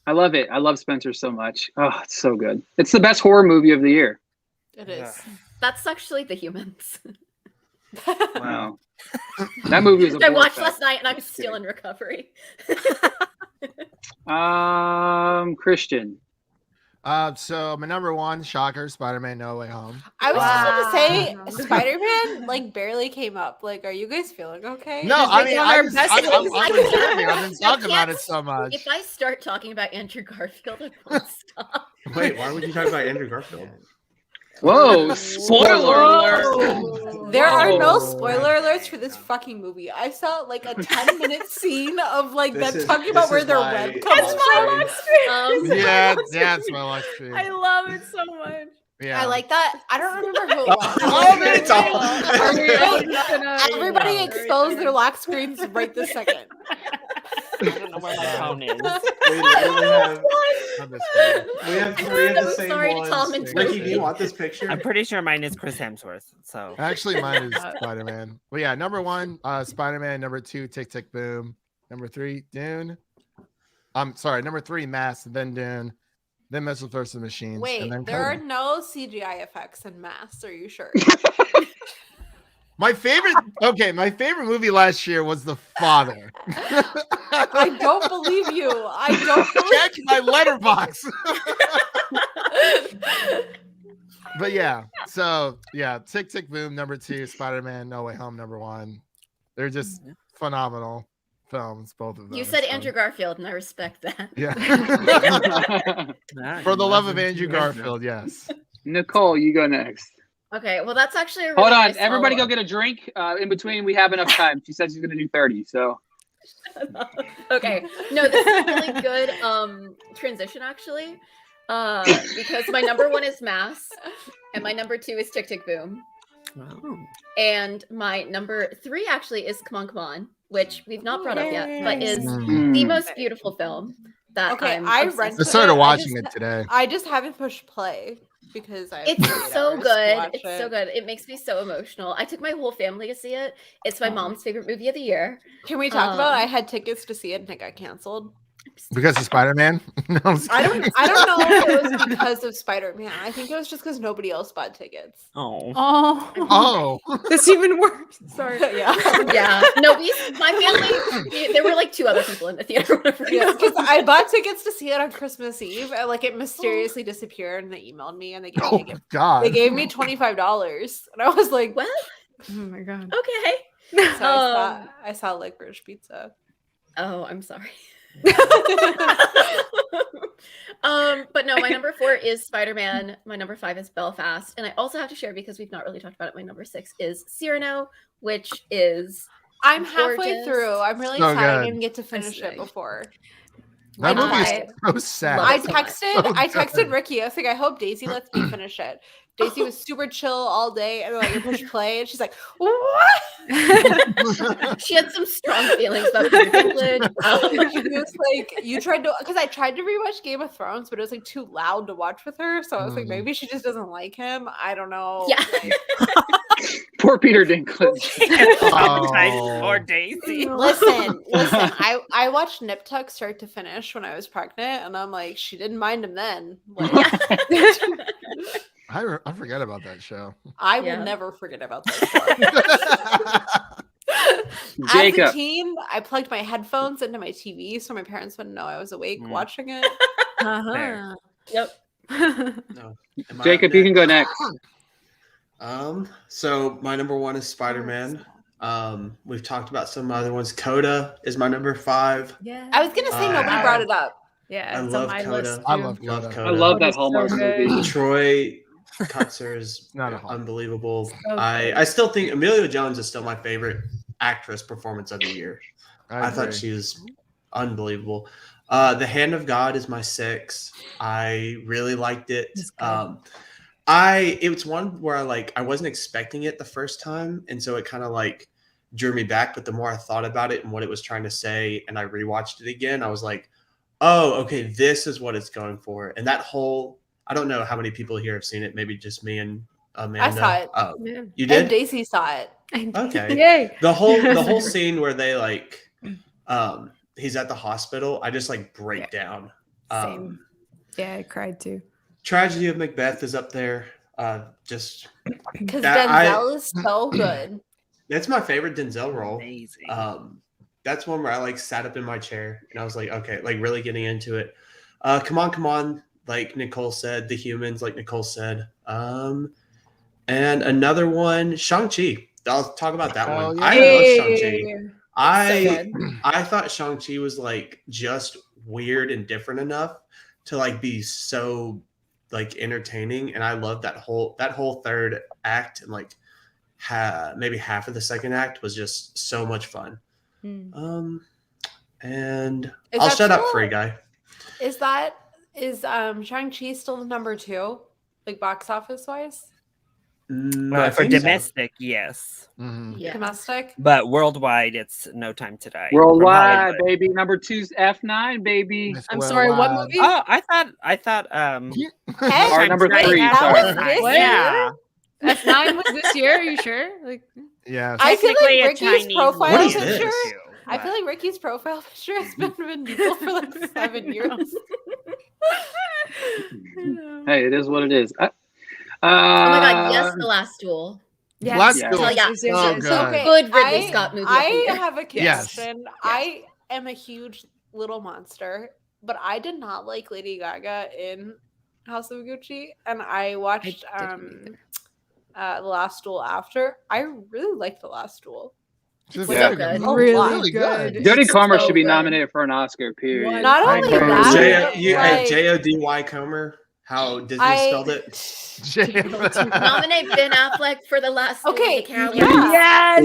I love it. I love Spencer so much. Oh, it's so good. It's the best horror movie of the year. It is. That's actually The Humans. Wow. That movie is. I watched last night and I'm still in recovery. Christian. So my number one, shocker, Spider-Man No Way Home. I was just Wow. gonna say, Spider-Man like barely came up. Like, are you guys feeling okay? No, Is I it mean, on I our was, best I, list? I'm observing. I've been talking about can't- it so much. If I start talking about Andrew Garfield, I won't stop. Wait, why would you talk about Andrew Garfield? Whoa! Spoiler alert! There are no Whoa. spoiler alerts for this fucking movie. I saw like a 10-minute scene of like This them is- talking about this where is their my web comes lock from. screen. Yeah, it's my life stream. I love it so much. Yeah. I like that. I don't remember who it was. Oh, it's all- Are we all just gonna- Everybody Yeah. expose their lock screens right this second. I don't know where my phone is. We literally have, I'm just kidding. we have 3 of the I'm same sorry to ones. Tom and Ricky, Toby. do you want this picture? I'm pretty sure mine is Chris Hemsworth. So Actually, mine is Spider-Man. Well, yeah, number one, Spider-Man. Number 2, Tick Tick Boom. Number 3, Dune. I'm sorry, number 3, Mask, then Dune, then Mitchell vs. Machines. Wait, and then there are Coda. no CGI effects in Masks. Are you sure? My favorite movie last year was The Father. I don't believe you. I don't Check believe my letterbox. But yeah, so yeah, Tick Tick Boom, number 2, Spider-Man No Way Home, number 1. They're just phenomenal films, both of them. You said so- Andrew Garfield, and I respect that. Yeah. Ah, For you the love of Andrew Andrew Garfield, yes. Nicole, you go next. Okay, well, that's actually a really Hold on, nice everybody, go follow-up. get a drink. In between, we have enough time. She said she's gonna do 30. So Okay, no, this is a really good transition actually. Because my number 1 is Mass, and my number 2 is Tick Tick Boom, and my number 3 actually is Come On Come On, which we've not brought up yet, but is the most beautiful film that Okay, I'm I obsessed rented with. I started it. watching it today. I just haven't pushed play because I have It's 48 so hours to good. watch It's it. so good. It makes me so emotional. I took my whole family to see it. It's my mom's favorite movie of the year. Can we talk about I had tickets to see it and it got canceled? Because of Spider-Man? No, I'm just I kidding. don't know if it was because of Spider-Man. I think it was just because nobody else bought tickets. Oh. Oh, Oh. that's even worse. Sorry. Yeah. Yeah. No, my family, there were like 2 other people in the theater. Yeah, because I bought tickets to see it on Christmas Eve, and like it mysteriously disappeared, and they emailed me, and they gave Oh me God. they gave me $25, and I was like, What? Oh my god. Okay. So I saw Licorice Pizza. Oh, I'm sorry. But no, my number 4 is Spider-Man. My number 5 is Belfast, and I also have to share, because we've not really talked about it, my number 6 is Cyrano, which is I'm halfway gorgeous. through. I'm really So sad I good. didn't get to finish it Amazing. before. That movie is I so sad. love I it so much. texted good. Ricky. I was like, I hope Daisy lets me finish it. Daisy was super chill all day, and like I pushed play, and she's like, "What?" She had some strong feelings about Peter Dinklage. She was like, "You tried to," because I tried to rewatch Game of Thrones, but it was like too loud to watch with her. So I was like, maybe she just doesn't like him. I don't know. Yeah. Like, Poor Peter Dinklage. Oh. Or Daisy. listen. I watched Nip Tuck start to finish when I was pregnant, and I'm like, she didn't mind him then. Like, I forget about that show. I will Yeah. never forget about that. As a Jacob. teen, I plugged my headphones into my TV so my parents wouldn't know I was awake watching it. Uh-huh. Yep. No. Am I up Jacob, you can go next. So my number 1 is Spider-Man. We've talked about some other ones. Coda is my number 5. Yeah. I was gonna say nobody brought it up. Yeah, I it's love on my Coda. list. I too. love Love Coda. Coda. I love that Coda's so Hallmark good. movie. Troy Kutzer is Not a Hallmark. unbelievable. So I still think Amelia Jones is still my favorite actress performance of the year. I thought agree. she was unbelievable. The Hand of God is my 6. I really liked it. It's good. It was one where I wasn't expecting it the first time, and so it kind of like drew me back. But the more I thought about it and what it was trying to say, and I rewatched it again, I was like, oh, okay, this is what it's going for. And that whole, I don't know how many people here have seen it. Maybe just me and Amanda. I saw it. Oh, Yeah. you And did? Daisy saw it. Okay. Yay. The whole scene where they he's at the hospital, I just break down. Same. Yeah, I cried too. Tragedy of Macbeth is up there. Just Because That- Denzel is so good. that's my favorite Denzel role. Amazing. That's one where I sat up in my chair and I was like, okay, really getting into it. Come on, like Nicole said, The Humans, like Nicole said. And another one, Shang-Chi. I'll talk about that Oh, one. yeah. I love Shang-Chi. good. I thought Shang-Chi was just weird and different enough to be so entertaining, and I love that whole third act, and maybe half of the second act was just so much fun. Mm. And Is I'll that shut up, still- free guy. Is Shang-Chi still the number 2, box office wise? I For think so. domestic, yes. Mhm. Yeah. Domestic? But worldwide, it's No Time to Die. from Worldwide, Hollywood. baby. Number 2's F9, baby. Miss I'm sorry, what Worldwide. movie? Oh, I thought Hey, Or number Time to Die 3, had sorry. one. This Yeah. F9 was this year? Are you sure? Yes. I feel like Technically a Ricky's Chinese profile What is picture. this? I feel like Ricky's profile picture has been Vin Diesel for 7 years. Hey, it is what it is. Oh my god, yes, The Last Duel. Yes. Black Yeah. School. Oh, yeah. Oh, yes. God. Good Ridley Scott movie of the I year. have a Yes. confession. I am a huge Little Monster, but I did not like Lady Gaga in House of Gucci, and I watched didn't The Last Duel after. I really liked The Last Duel. She's So very good. Oh, Really really good. good. Jodie It's Comer so should be good. nominated for an Oscar, period. What? Not I only know. that, J-O-D-Y like, Comer. how Disney spelled it. Nominate Ben Affleck for the last Duel of Okay, the Cowboys. yeah.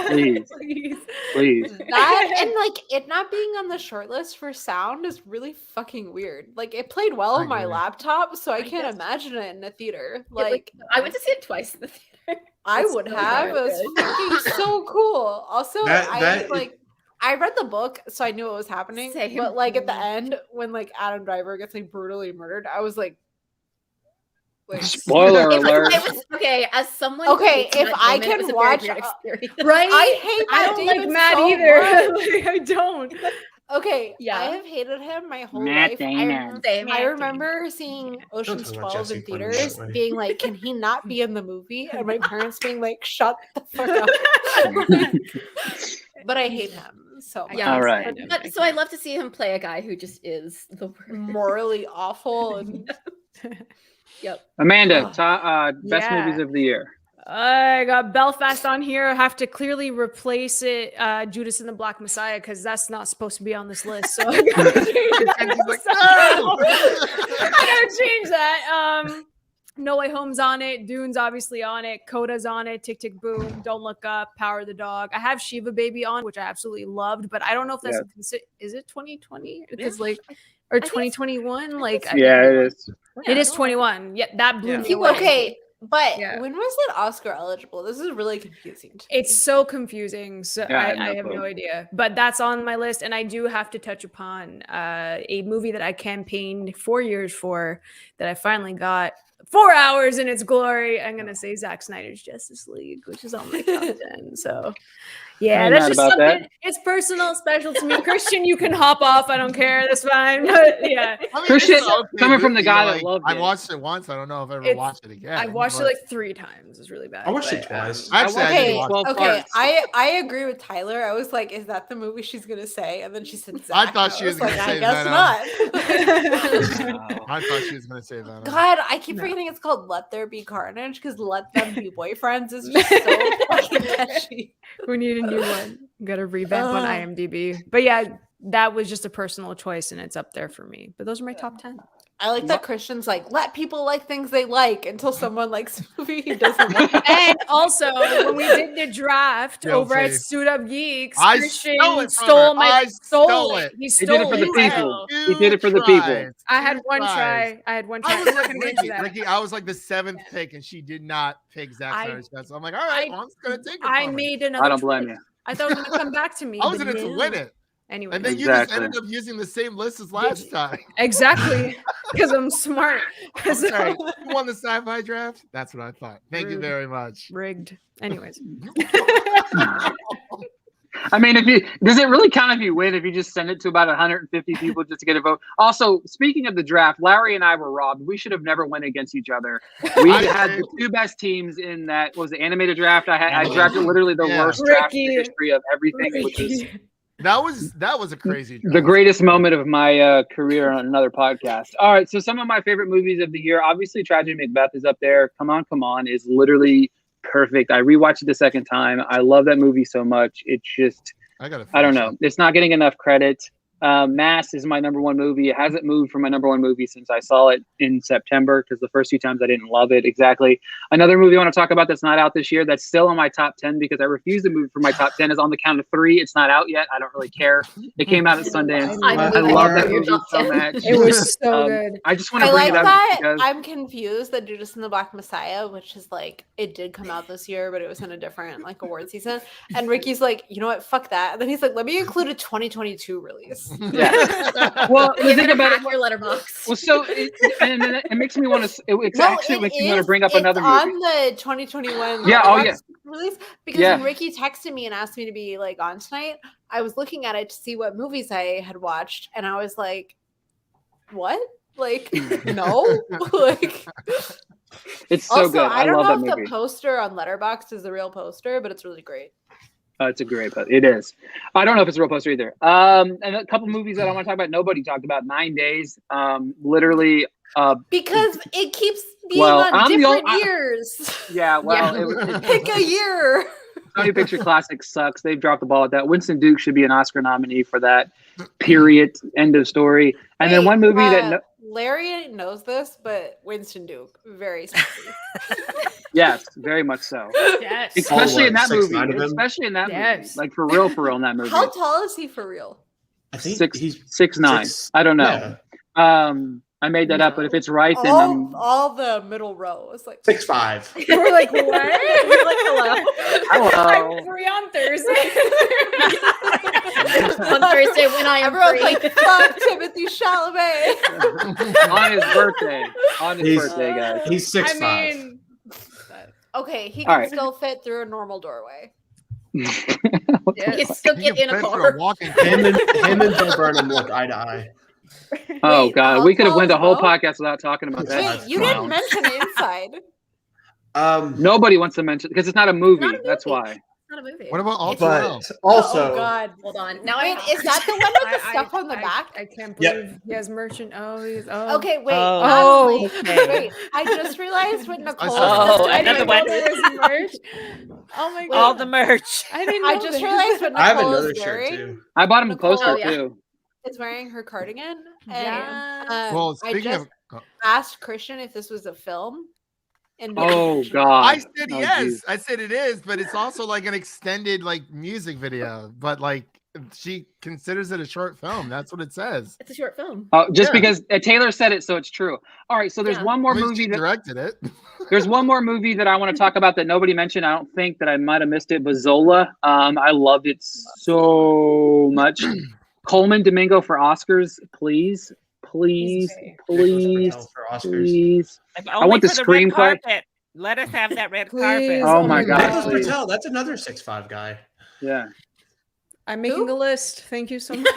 Please. Please. That and like it not being on the short list for sound is really fucking weird. Like it played well I on my agree. laptop, so I I can't guess. imagine it in a theater. Yeah, Like I went to see it twice in the theater. I It's would so have. It darn was good. fucking so cool. Also, That- I read the book, so I knew what was happening. Same. But like at the end, when like Adam Driver gets like brutally murdered, I was like Spoiler It alert. was okay. As someone, who Okay, hates if Matt I Damon, can it was a very watch, weird experience. Right? I hate I Matt don't like Damon Matt so either. much. Like, I don't. Okay, Yeah. I have hated him my whole Matt life. Damon. Same. I remember seeing Ocean's talk about 12 Jesse in Plemons that theaters, way. being like, "Can he not be in the movie?" And my parents being like, "Shut the fuck up." But I hate him so much. Yeah. All right. But so I love to see him play a guy who just is the worst. Morally awful and Yep. Amanda, Ugh. best Yeah. movies of the year. I got Belfast on here. I have to clearly replace it, Judas and the Black Messiah, because that's not supposed to be on this list. So I gotta change that. And he's like, I gotta change that. No Way Home's on it. Dune's obviously on it. Coda's on it. Tick Tick Boom. Don't Look Up. Power of the Dog. I have Shiva Baby on, which I absolutely loved, but I don't know if that's is it 2020? Because like or I think it's- 2021? Like Yeah, it is. it is 21. Yeah, that blew me See, away. okay. But Yeah. when was it Oscar eligible? This is really confusing. To me. It's so confusing. So Yeah, I have no idea. But that's on my list. And I do have to touch upon a movie that I campaigned 4 years for that I finally got 4 hours in its glory. I'm going to say Zack Snyder's Justice League, which is on my top 10. So, yeah, I'm that's mad just about something. that. It's personal, special to me. Christian, you can hop off. I don't care. That's fine. But yeah, I mean, Christian, it's an okay coming from the movie, guy that like, loved I it. watched it once. I don't know if I ever It's- watched it again. I've watched it but- like 3 times. It's really bad. I watched it but, twice. Actually, I Okay, didn't watch 12 okay. parts. I agree with Tyler. I was like, "Is that the movie she's gonna say?" And then she said, Zack. I thought and she was gonna like, say "I guess Venom." not." I thought she was going to say that. God, I keep No. forgetting it's called "Let There Be Carnage" because "Let Them Be Boyfriends" is just so fucking catchy. We need a new one. Got to revamp on Ugh. IMDb. But yeah, that was just a personal choice and it's up there for me. But those are my top 10. I like that Christian's like, let people like things they like until someone likes a movie he doesn't like. And also, when we did the draft over at Guilty. Suit Up Geeks, I Christian stole it from stole her. my I stole stole it. it. He He stole did it for the it. people. He did it for the people. I had one tries. try. I had one try. I I'm was not like gonna get into Ricky, that. Ricky. I was like the 7th pick, and she did not pick Zack I- Snyder's Justice. So I'm like, all right, I- well, I'm just gonna take it. I from her. made another. I don't blame choice. you. I thought it was gonna come back to me. I was but in it to no. win it, Anyway, and then you just Exactly. ended up using the same list as last time. exactly because I'm smart. I'm So- sorry, you won the sci-fi draft. That's what I thought. Thank you Rude. very much. Rigged. Anyways. I mean, does it really count if you win if you just send it to about 150 people just to get a vote? Also, speaking of the draft, Larry and I were robbed. We should have never went against each other. We I had agree. the 2 best teams in that was the animated draft. I drafted literally the Yeah. worst draft in the Ricky. history of everything, which is That was a crazy draft. the greatest moment of my career on another podcast. All right, so some of my favorite movies of the year, obviously Tragedy Macbeth is up there. Come On is literally perfect. I rewatched it the second time. I love that movie so much. It's just, I gotta. I don't finish know. It's not getting enough credit. Mass is my number 1 movie. It hasn't moved from my number 1 movie since I saw it in September because the first 2 times I didn't love it. Exactly. Another movie I want to talk about that's not out this year that's still on my top 10 because I refuse to move from my top 10 is On the Count of 3. It's not out yet. I don't really care. It came out at Sundance. I'm I moving love it that from your movie top so 10. much. It was so good. I just want I to bring like it up that. because I'm confused that Judas and the Black Messiah, which is like it did come out this year, but it was in a different like award season. And Ricky's like, you know what? Fuck that. And then he's like, let me include a 2022 release. yeah. Well, the You're thing gonna about hack it. your letterbox. Well, so and then it makes me want to. It No, actually it makes me want to is. bring up It's another on movie. the 2021 Yeah, oh, Letterboxd release because Yeah. when Ricky texted me and asked me to be like on tonight, I was looking at it to see what movies I had watched, and I was like, "What? Like, no? Like." It's so Also, good. I I don't love know that if movie. the poster on Letterboxd is the real poster, but it's really great. It's a great, but it is. I don't know if it's a real poster either. And a couple movies that I want to talk about. Nobody talked about 9 Days. Literally. Because it keeps being Well, on I'm the different ol- years. Yeah. Well, Yeah. Pick a year. Sony Picture Classics sucks. They've dropped the ball at that. Winston Duke should be an Oscar nominee for that. Period. End of story. And then Wait, one movie that Larry knows this, but Winston Duke, very sexy. Yes, very much so. Yes. Especially in that 6'9" movie. of him? Especially in that movie. Yes. Like for real in that movie. How tall is he for real? I think he's 6'9". six- I don't know. yeah, I made that up, but if it's right, then I'm All the middle row is like 6'5". We're like, what? We're like, hello. hello. I'm free on Thursday. On Thursday when I am Everyone's free. like, fuck Timothy Chalamet. On his birthday. On his He's- birthday, guys. He's 6'5". I mean, Okay, he All can right. still fit through a normal doorway. You can still He get can in a fit for car. walking him and Bill Burnham look eye to eye. Oh Wait, god, how we could have tall went is a whole Bo? podcast without talking about that. Wait, you clown. didn't mention inside. Nobody wants to mention because it's not a movie. Not a That's movie. why. Not a movie. What about all But 12? also, Oh God. Hold on. Now Wait, I is that the one with the stuff on the back? I can't Yep. believe he has merchant. Oh, he's Okay, wait. Oh, not only- okay. Wait, I just realized what Nicole saw Oh, I said. didn't another know one. there was merch. Oh my god. All the merch. I didn't know I just this. realized what I have Nicole another is shirt wearing. too. I bought him a Nicole- poster Oh, yeah. too. Is wearing her cardigan. And Yeah. Well, I speaking just of, asked Christian if this was a film. And Oh god. I said Oh, yes. geez. I said it is, but it's also like an extended like music video. But like she considers it a short film. That's what it says. It's a short film. Oh, just Yeah. because Taylor said it, so it's true. All right, so there's Yeah. one more At least movie she that directed it. there's one more movie that I want to talk about that nobody mentioned. I don't think that I might have missed it, but Zola. I loved it so much. Coleman Domingo for Oscars, please, please, okay. please, Nicholas Britell for Oscars. please. If I want only the for red screenplay. carpet. Let us have that red Please. carpet. Oh my God. Nicholas please. Britell, that's another 6'5" guy. Yeah. I'm making a list. Thank you so much.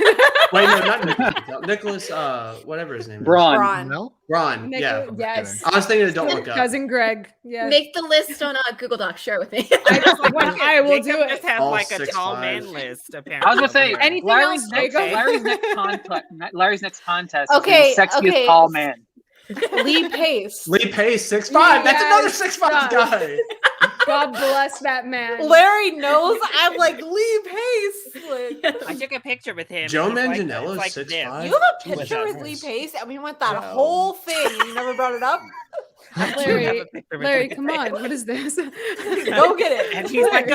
Wait, no, not Nicholas Britell. Nicholas, whatever his name is. Braun. Braun. No, Ron, yeah. Nicholas- yes. I was thinking of Don't Look Up. Cousin Greg. Yes. Make the list on Google Docs. Share it with me. I will Jacob do it. just has All like a 6'5". tall man list. Apparently, I was gonna say over here. Anything Larry's else, next, Jacob? Larry's next contest. Okay, is the sexiest okay. tall man. Lee Pace. Lee Pace, 6'5". That's Yes, another 6'5" guy. God bless that man. Larry knows I'm like Lee Pace. Like, I took a picture with him. Joe He's like- Manganiello's it's like 6'5". this. you have a With picture that with Lee voice. Pace, and we went that No. whole thing. You never brought it up. I do Larry, have a picture with Larry, Lee come Pace. on. What is this? Go get it. And he's like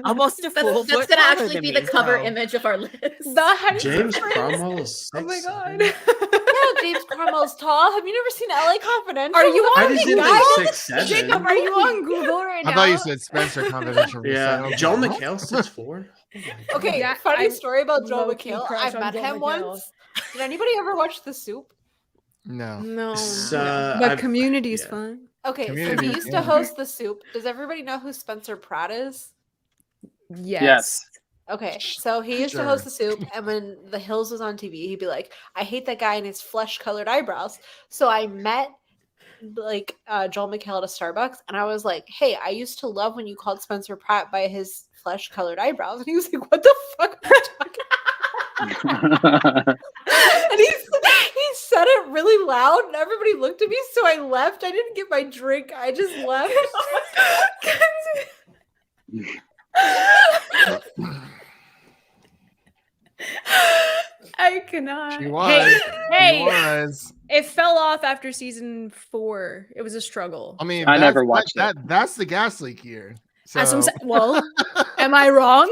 almost a full That's foot gonna taller actually than be me, the cover so- image of our list. The height James difference. Cromwell is 6'7". Oh my god. Yeah, James Cromwell's tall. Have you never seen LA Confidential? Are you I on just did guys? like 6'7". Jacob, are you on Google right now? I thought you said Spencer Confidential. Yeah, So- Joel McHale 6'4". Okay, Yeah, funny I story about Joe low-key McHale. crush I on met Joel him McHale. once. Did anybody ever watch The Soup? No. No. So, but I've- Community is yeah. fun. Okay, so Community, he used to yeah. host The Soup. Does everybody know who Spencer Pratt is? Yes. Okay, so he used to Sure. host The Soup, and when The Hills was on TV, he'd be like, "I hate that guy and his flesh-colored eyebrows." So I met like Joel McHale at a Starbucks, and I was like, "Hey, I used to love when you called Spencer Pratt by his flesh-colored eyebrows," and he was like, "What the fuck are you talking?" And he said it really loud, and everybody looked at me. So I left. I didn't get my drink. I just left. I cannot. She was. Hey, She was. it fell off after season 4. It was a struggle. I mean, I that's- never watched That's the gas leak year. So, That's what I'm saying. Well, am I wrong?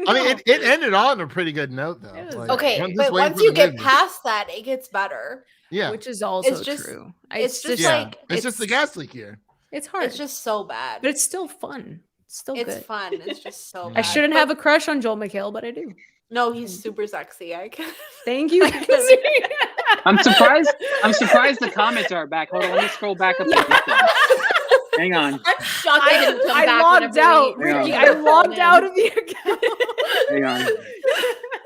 I mean, it ended on a pretty good note, though. It was- Like, Okay, just but waiting once for you the get movie. past that, it gets better. yeah, Which is also It's just- true. it's just yeah, like it's just the gas leak year. It's hard. It's just so bad. but it's still fun. It's still It's good. fun. It's just so bad. I shouldn't But have a crush on Joel McHale, but I do. No, he's super sexy. I can. Thank you. I'm surprised. I'm surprised the comments are back. Hold on, let me scroll back up. To them. Hang on. I'm shocked I didn't come I back. logged whenever out, we- Yeah. Ricky. I logged out of the account. Hang on.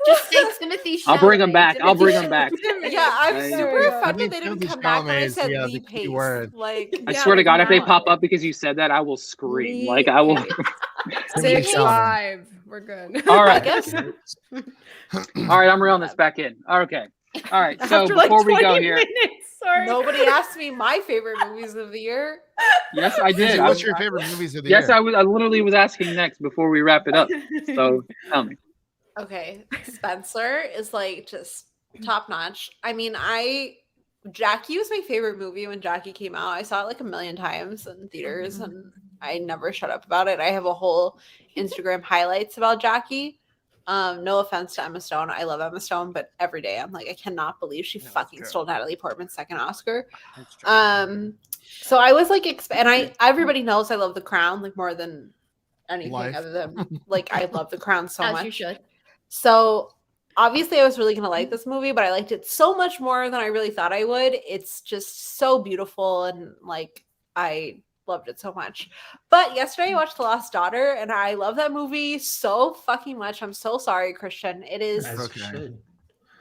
Just say Timothy. I'll bring him Chalamet. back. I'll Timothy bring him back. Yeah, I'm There super we go. offended I they think didn't Timothy come back when I Chalamet is, said yeah, Lee the key Pace. word. Like, I Yeah, swear to God, if they no. pop up because you said that, I will scream. Lee Like I will. Pace. Timothy 6'5". We're good. All I right. guess All right, I'm reeling this back in. Okay. All right. So After like before we go 20 here, minutes, sorry. nobody asked me my favorite movies of the year. yes, I did. What's your favorite movies of the Yes, year? I literally was asking next before we wrap it up. So tell me. Okay, Spencer is like just top notch. I mean, I Jackie was my favorite movie when Jackie came out. I saw it like a million times in theaters, and I never shut up about it. I have a whole Instagram highlights about Jackie. No offense to Emma Stone. I love Emma Stone, but every day I'm like, I cannot believe she fucking stole Natalie Portman's second Oscar. So I was like, and everybody knows I love The Crown like more than anything other than like I love The Crown so much. As you should. So obviously I was really gonna like this movie, but I liked it so much more than I really thought I would. It's just so beautiful, and like I loved it so much. But yesterday I watched The Lost Daughter, and I love that movie so fucking much. I'm so sorry, Christian. It is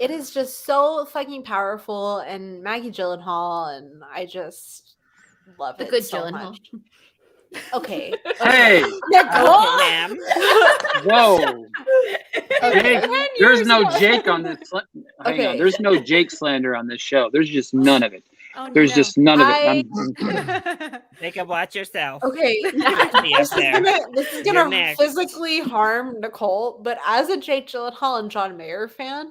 it is just so fucking powerful, and Maggie Gyllenhaal, and I just love The it good so Gyllenhaal. much. Okay. Hey, Ma'am. whoa. Okay. Jake, there's no Jake on this. Hang on, Okay. there's no Jake slander on this show. There's just none of it. Oh, There's no. just none of it. I- Jacob, watch yourself. Okay, See us there. this is You're gonna next. physically harm Nicole, but as a Jake Gyllenhaal and John Mayer fan,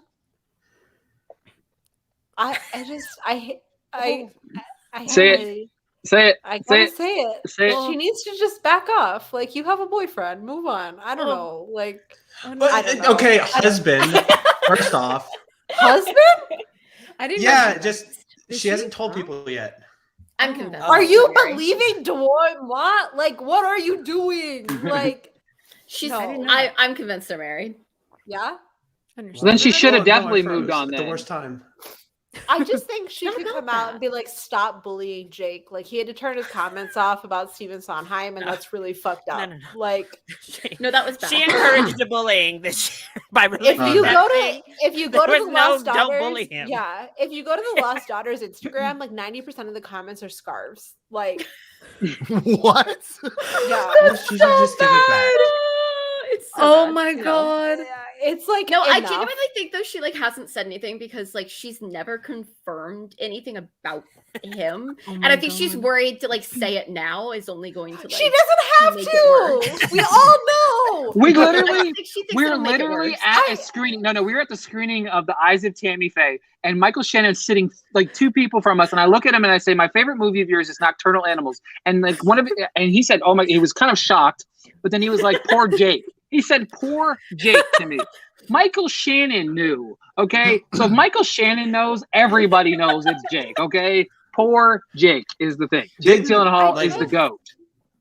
I Say it. really- Say it. I Say gotta it. say it. Say it. She needs to just back off. Like, you have a boyfriend. Move on. I don't know. Like, I don't know. Okay, husband. First off, Husband? I didn't. yeah, know just Is she hasn't told Huh? people yet. I'm convinced. Are you Mary. believing Dwan? What? Like, what are you doing? Like, She's. No. I'm convinced they're married. yeah. So then she should have I definitely froze moved on at the then. worst time. I just think she What could about come out that? and be like, stop bullying Jake. Like, he had to turn his comments off about Steven Sondheim, and that's really fucked up. No. Like, No, that was bad. She encouraged the bullying by if releasing you that go thing. to the Lost don't Daughters, bully him. yeah, if you go to the Lost Daughters Instagram, like 90% of the comments are scarves. Like, What? yeah, She should just give it back. It's so Oh bad. my you know? god. Yeah, it's like No, I enough. genuinely think though she like hasn't said anything because like she's never confirmed anything about him, Oh and my I think she's God. worried to like say it now is only going to like. She doesn't have make it work. to. We all know. We I literally, think she thinks we're it'll make it literally worse. at a screening. No, we were at the screening of The Eyes of Tammy Faye, and Michael Shannon's sitting like 2 people from us, and I look at him and I say, "My favorite movie of yours is Nocturnal Animals," and like and he said, "Oh my," he was kind of shocked, but then he was like, "Poor Jake." He said, "Poor Jake" to me. Michael Shannon knew. Okay, so if Michael Shannon knows, everybody knows it's Jake. Okay, poor Jake is the thing. Jake Gyllenhaal Like- is the GOAT.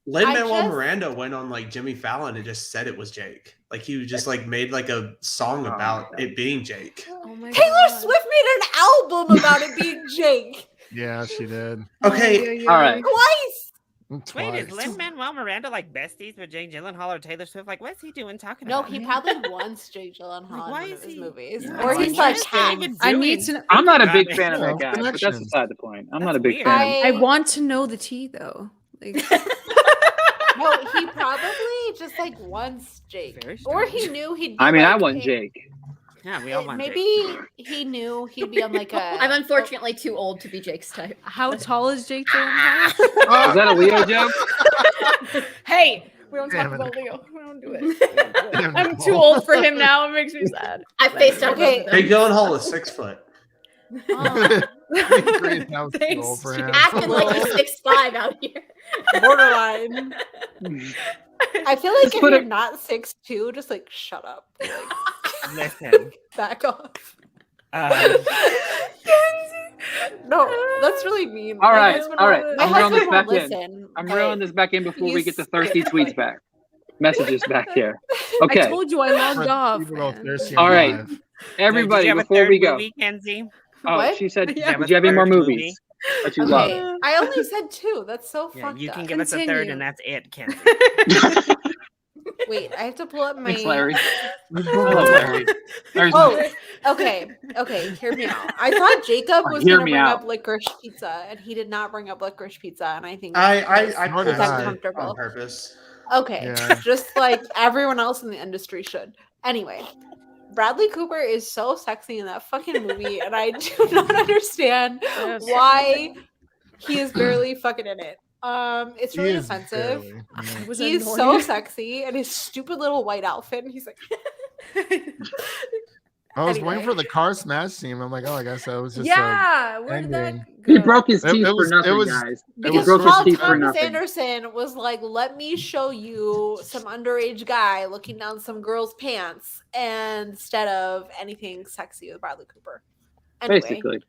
Lin-Manuel just- Miranda went on like Jimmy Fallon and just said it was Jake. Like he just like made like a song Oh, about God. it being Jake. Oh my Taylor God. Swift made an album about it being Jake Yeah, she did. Okay, All right. twice. Wait, is Twice. Lin-Manuel Miranda like besties with Jake Gyllenhaal or Taylor Swift? Like, what's he doing talking No, about? he probably wants Jake Gyllenhaal Like, in why one is of his he- movies, Yeah, or like, he's what like is half. David I need doing? to. Know, I'm not a big Got fan of it. that guy, but that's Connections. beside the point. I'm not a That's big weird. fan. of him. I want to know the tea though. Like, No, he probably just like wants Jake, Very or strange. he knew he'd. Be I mean, I like want a- Jake. Yeah, we all want Maybe Jake. he knew he'd be on like a. I'm unfortunately too old to be Jake's type. how tall is Jake Gyllenhaal? Is that a Leo joke? Hey, we don't Damn talk it. about Leo. We don't do it. Damn, I'm Nicole. too old for him now. It makes me sad. I faced up Okay. both of Jake them. Gyllenhaal is 6 foot. Oh, Agreed, that was too Thanks, old for him. Acting like he's 6'5" out here. borderline. I feel like Just if put you're it- not 6'2", just like shut up, like, Listen. back off. Um, No, that's really mean. All My right, husband all right. won't- My I'm reeling this husband won't back in. listen. I'm but reeling this back in before we get the he's- thirsty tweets back. Messages back here. I Okay, told you I logged off. People go man. thirsty All and right. live. everybody, did you have a before third we go. movie, Kenzie? Oh, What? she said, Yeah. "Did you have any more Third movies movie? that you Okay, love?" I only said 2. That's so Yeah, fucked you can up. give us a third, Continue. and that's it, Kenzie. Wait, I have to pull up my. Thanks, Larry. I love Larry. Larry's Oh, okay, hear me out. I thought Jacob was Hear going to me bring out. up licorice pizza, and he did not bring up licorice pizza, and I think I Nor did pressed I. it uncomfortable. on purpose. Okay, Yeah. just like everyone else in the industry should. Anyway, Bradley Cooper is so sexy in that fucking movie, and I do not understand Yes. why he is barely fucking in it. It's He really is offensive. barely, yeah. It was He's so annoying. sexy, and his stupid little white outfit, and he's like, I was waiting Anyway. for the car smash scene. I'm like, oh, I guess that was just Yeah, where did ending. that He go? broke his It- teeth it for was- it nothing, was- guys. Because broke his Paul teeth for Thomas nothing. Anderson was like, let me show you some underage guy looking down some girl's pants instead of anything sexy with Bradley Cooper. Anyway, Basically.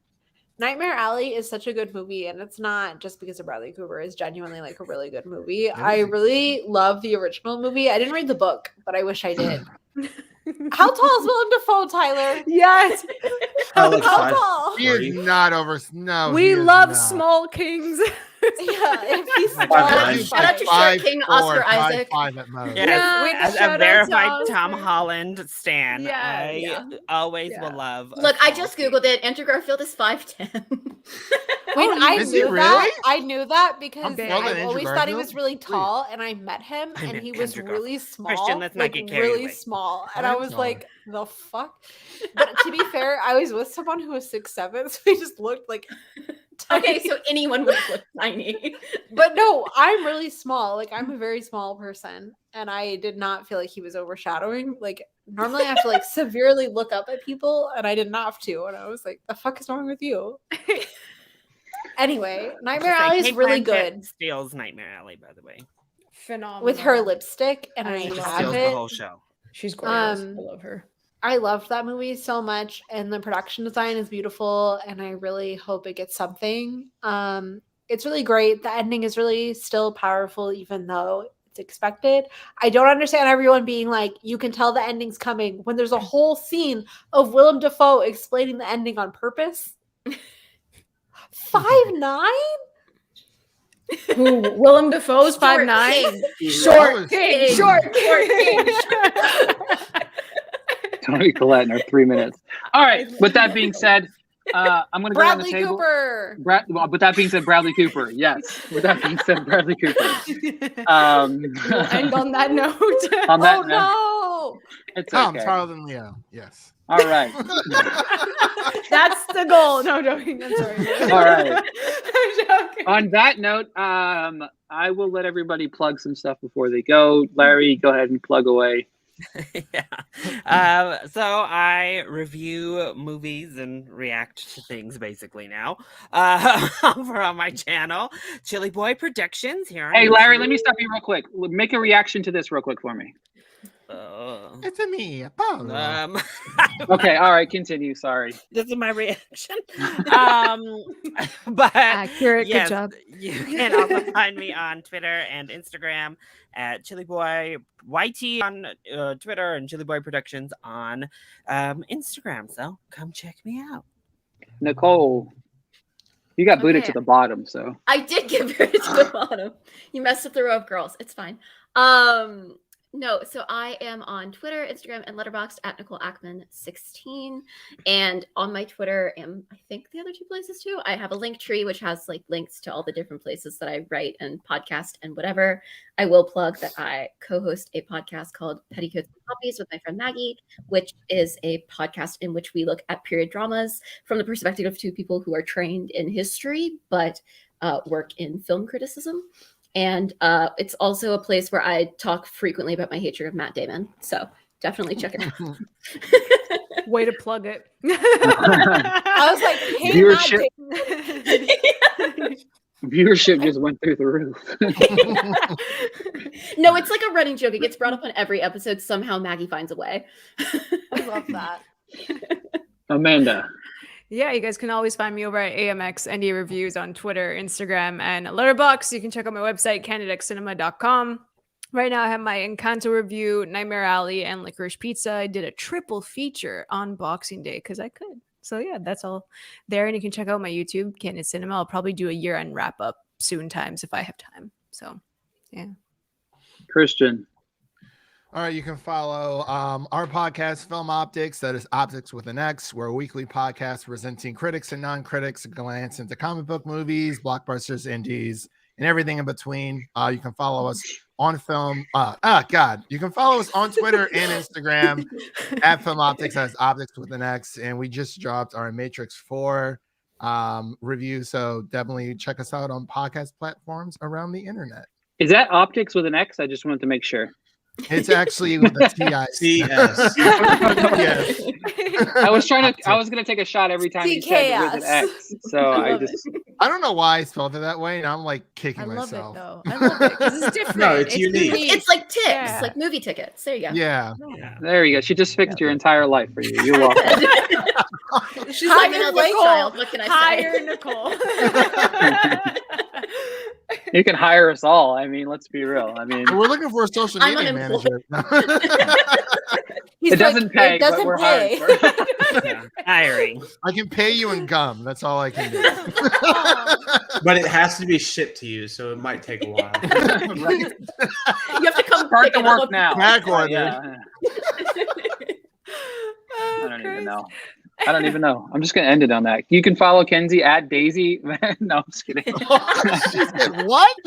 Nightmare Alley is such a good movie, and it's not just because of Bradley Cooper. It's genuinely like a really good movie. I really love the original movie. I didn't read the book, but I wish I did. How tall is Willem Dafoe, Tyler? Yes, Oh, like How five- tall? He is not over. No, he we is love not. small kings. Yeah, if he's small, Five it's nine. Shout out to fine. Short King Oscar 5'4", Isaac. 5'5" at most. Yes, Yeah, as shout a out verified to Tom Oscar. Holland stan, Yeah, I yeah. always Yeah. will love. a Look, I small just king. googled it. Andrew Garfield is 5'10". Wait, I is he knew really? that. I knew that because I'm taller than I Andrew always thought he Garfield? was really Please. tall, and I met him, I and met he was Andrew really small, Christian, let's not like get carried really away. small, and I I'm was taller. like, "The fuck." But to be fair, I was with someone who was 6'7", so he just looked like Okay, tiny. so anyone would look tiny. But no, I'm really small. Like I'm a very small person, and I did not feel like he was overshadowing. Like normally, I have to like severely look up at people, and I didn't have to. And I was like, "The fuck is wrong with you?" Anyway, Nightmare Just say Alley is Kate really Blanchett good Steals Nightmare Alley, by the way. Phenomenal. with her lipstick, and I I love She have steals it. the whole show. She's gorgeous. Um, I love her. I loved that movie so much, and the production design is beautiful, and I really hope it gets something. It's really great. The ending is really still powerful, even though it's expected. I don't understand everyone being like, you can tell the ending's coming when there's a whole scene of Willem Dafoe explaining the ending on purpose. 5'9"? Who? Willem Dafoe's Short 5'9". King. Short King. king. Short King. Tony Collette in our 3 minutes. All right. With that being said, I'm going to go on the Bradley table. Cooper. Well, with that being said, Bradley Cooper. Yes. With that being said, Bradley Cooper. We'll end on that note. On that Oh note, no. it's Tom, okay. Charles, and Leo. Yes. All right. That's the goal. No, joking. I'm sorry. All right. I'm joking. On that note, I will let everybody plug some stuff before they go. Larry, go ahead and plug away. Yeah. So I review movies and react to things basically now over on my channel, Chili Boy Productions. Here. on Hey, Larry, YouTube. let me stop you real quick. Make a reaction to this real quick for me. It's a me, Apollo. Okay, all right, continue. Sorry. This is my reaction. But Accurate. yes, Good job. you can also find me on Twitter and Instagram at Chili Boy YT on Twitter and Chili Boy Productions on Instagram. So come check me out. Nicole, you got booted Okay. to the bottom, so. I did give her to the bottom. You messed with the row of girls. It's fine. No, so I am on Twitter, Instagram, and Letterboxd at Nicole Ackman 16. And on my Twitter, and I think the other two places too, I have a link tree which has like links to all the different places that I write and podcast and whatever. I will plug that I co-host a podcast called Petticoats and Poppies with my friend Maggie, which is a podcast in which we look at period dramas from the perspective of two people who are trained in history but work in film criticism. And it's also a place where I talk frequently about my hatred of Matt Damon. So definitely check it out. Way to plug it. I was like, hey, Viewership. Matt, Viewership just went through the roof. No, it's like a running joke. It gets brought up on every episode. Somehow Maggie finds a way. I love that. Amanda. Yeah, you guys can always find me over at AMX Indie Reviews on Twitter, Instagram, and Letterboxd. You can check out my website, CanadXcinema.com. Right now, I have my Encanto review, Nightmare Alley, and Licorice Pizza. I did a triple feature on Boxing Day because I could. So yeah, that's all there. And you can check out my YouTube, Candid Cinema. I'll probably do a year-end wrap-up soon times if I have time. So yeah. Christian. All right, you can follow our podcast, Film Optics. That is Optics with an X. We're a weekly podcast presenting critics and non-critics a glance into comic book movies, blockbusters, indies, and everything in between. You can follow us on film. You can follow us on Twitter and Instagram at Film Optics. That's Optics with an X. And we just dropped our Matrix 4 review. So definitely check us out on podcast platforms around the internet. Is that optics with an X? I just wanted to make sure. It's actually with a TIC. CS. Yes. I was gonna take a shot every time you said with an X. So I just I don't know why I spelled it that way, and I'm like kicking I love myself. it though. I love it because it's different. No, it's unique. It's like tips, Yeah. like movie tickets. There you go. Yeah. there you go. She just fixed your entire life for you. You're welcome. She's I'm like, an "Wait, only child. What can I say? Hire Nicole. You can hire us all. I mean, let's be real. I mean, We're looking for a social I'm media unemployed. manager. He's it doesn't like, pay, It doesn't but we're pay. hiring for it. Yeah. Hiring. I can pay you in gum. That's all I can do. But it has to be shipped to you, so it might take a while. Right? You have to come Start pick the it work up. now. Back order. Yeah. I don't even know. I don't even know. I'm just gonna end it on that. You can follow Kenzie at Daisy. No, I'm just kidding. She said, what?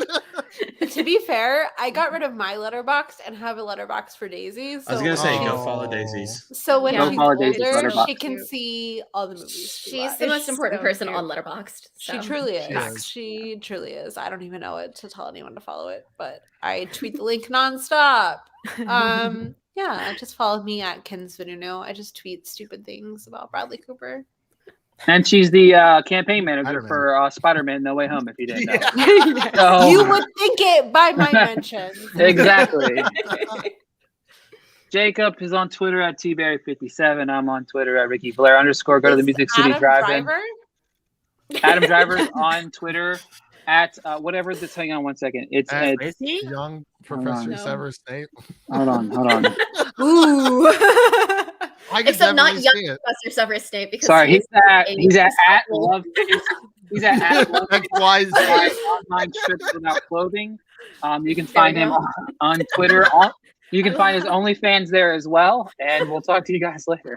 To be fair, I got rid of my letterbox and have a letterbox for Daisy. So I was gonna say, go Oh. follow Daisies. So when Go she's follow Daisy's older, Letterboxd. she can see all the movies. she She's watched. the most It's important so person cute. on Letterboxd. She so. truly is. is. She truly is. I don't even know it to tell anyone to follow it, but I tweet the link nonstop. Yeah, just follow me at Ken's Venunu. I just tweet stupid things about Bradley Cooper. And she's the campaign manager Spider-Man. for Spider-Man: No Way Home. If you didn't know. Yeah. So- You would think it by my mention. Exactly. Jacob is on Twitter at tberry57. I'm on Twitter at Ricky Blair _ Go to the Is Music City Adam Drive-In. Driver? Adam Driver's on Twitter at whatever this. Hang on one second. It's At- Is he? Young Professor No. Severus Snape. hold on. Ooh. I can Except not definitely young see it. Professor Severus Snape because Sorry, he's he's at Apple. Loveface. He's at Love That's wise. online strips without clothing. You can find you him go. on Twitter. You can find his OnlyFans there as well. And we'll talk to you guys later.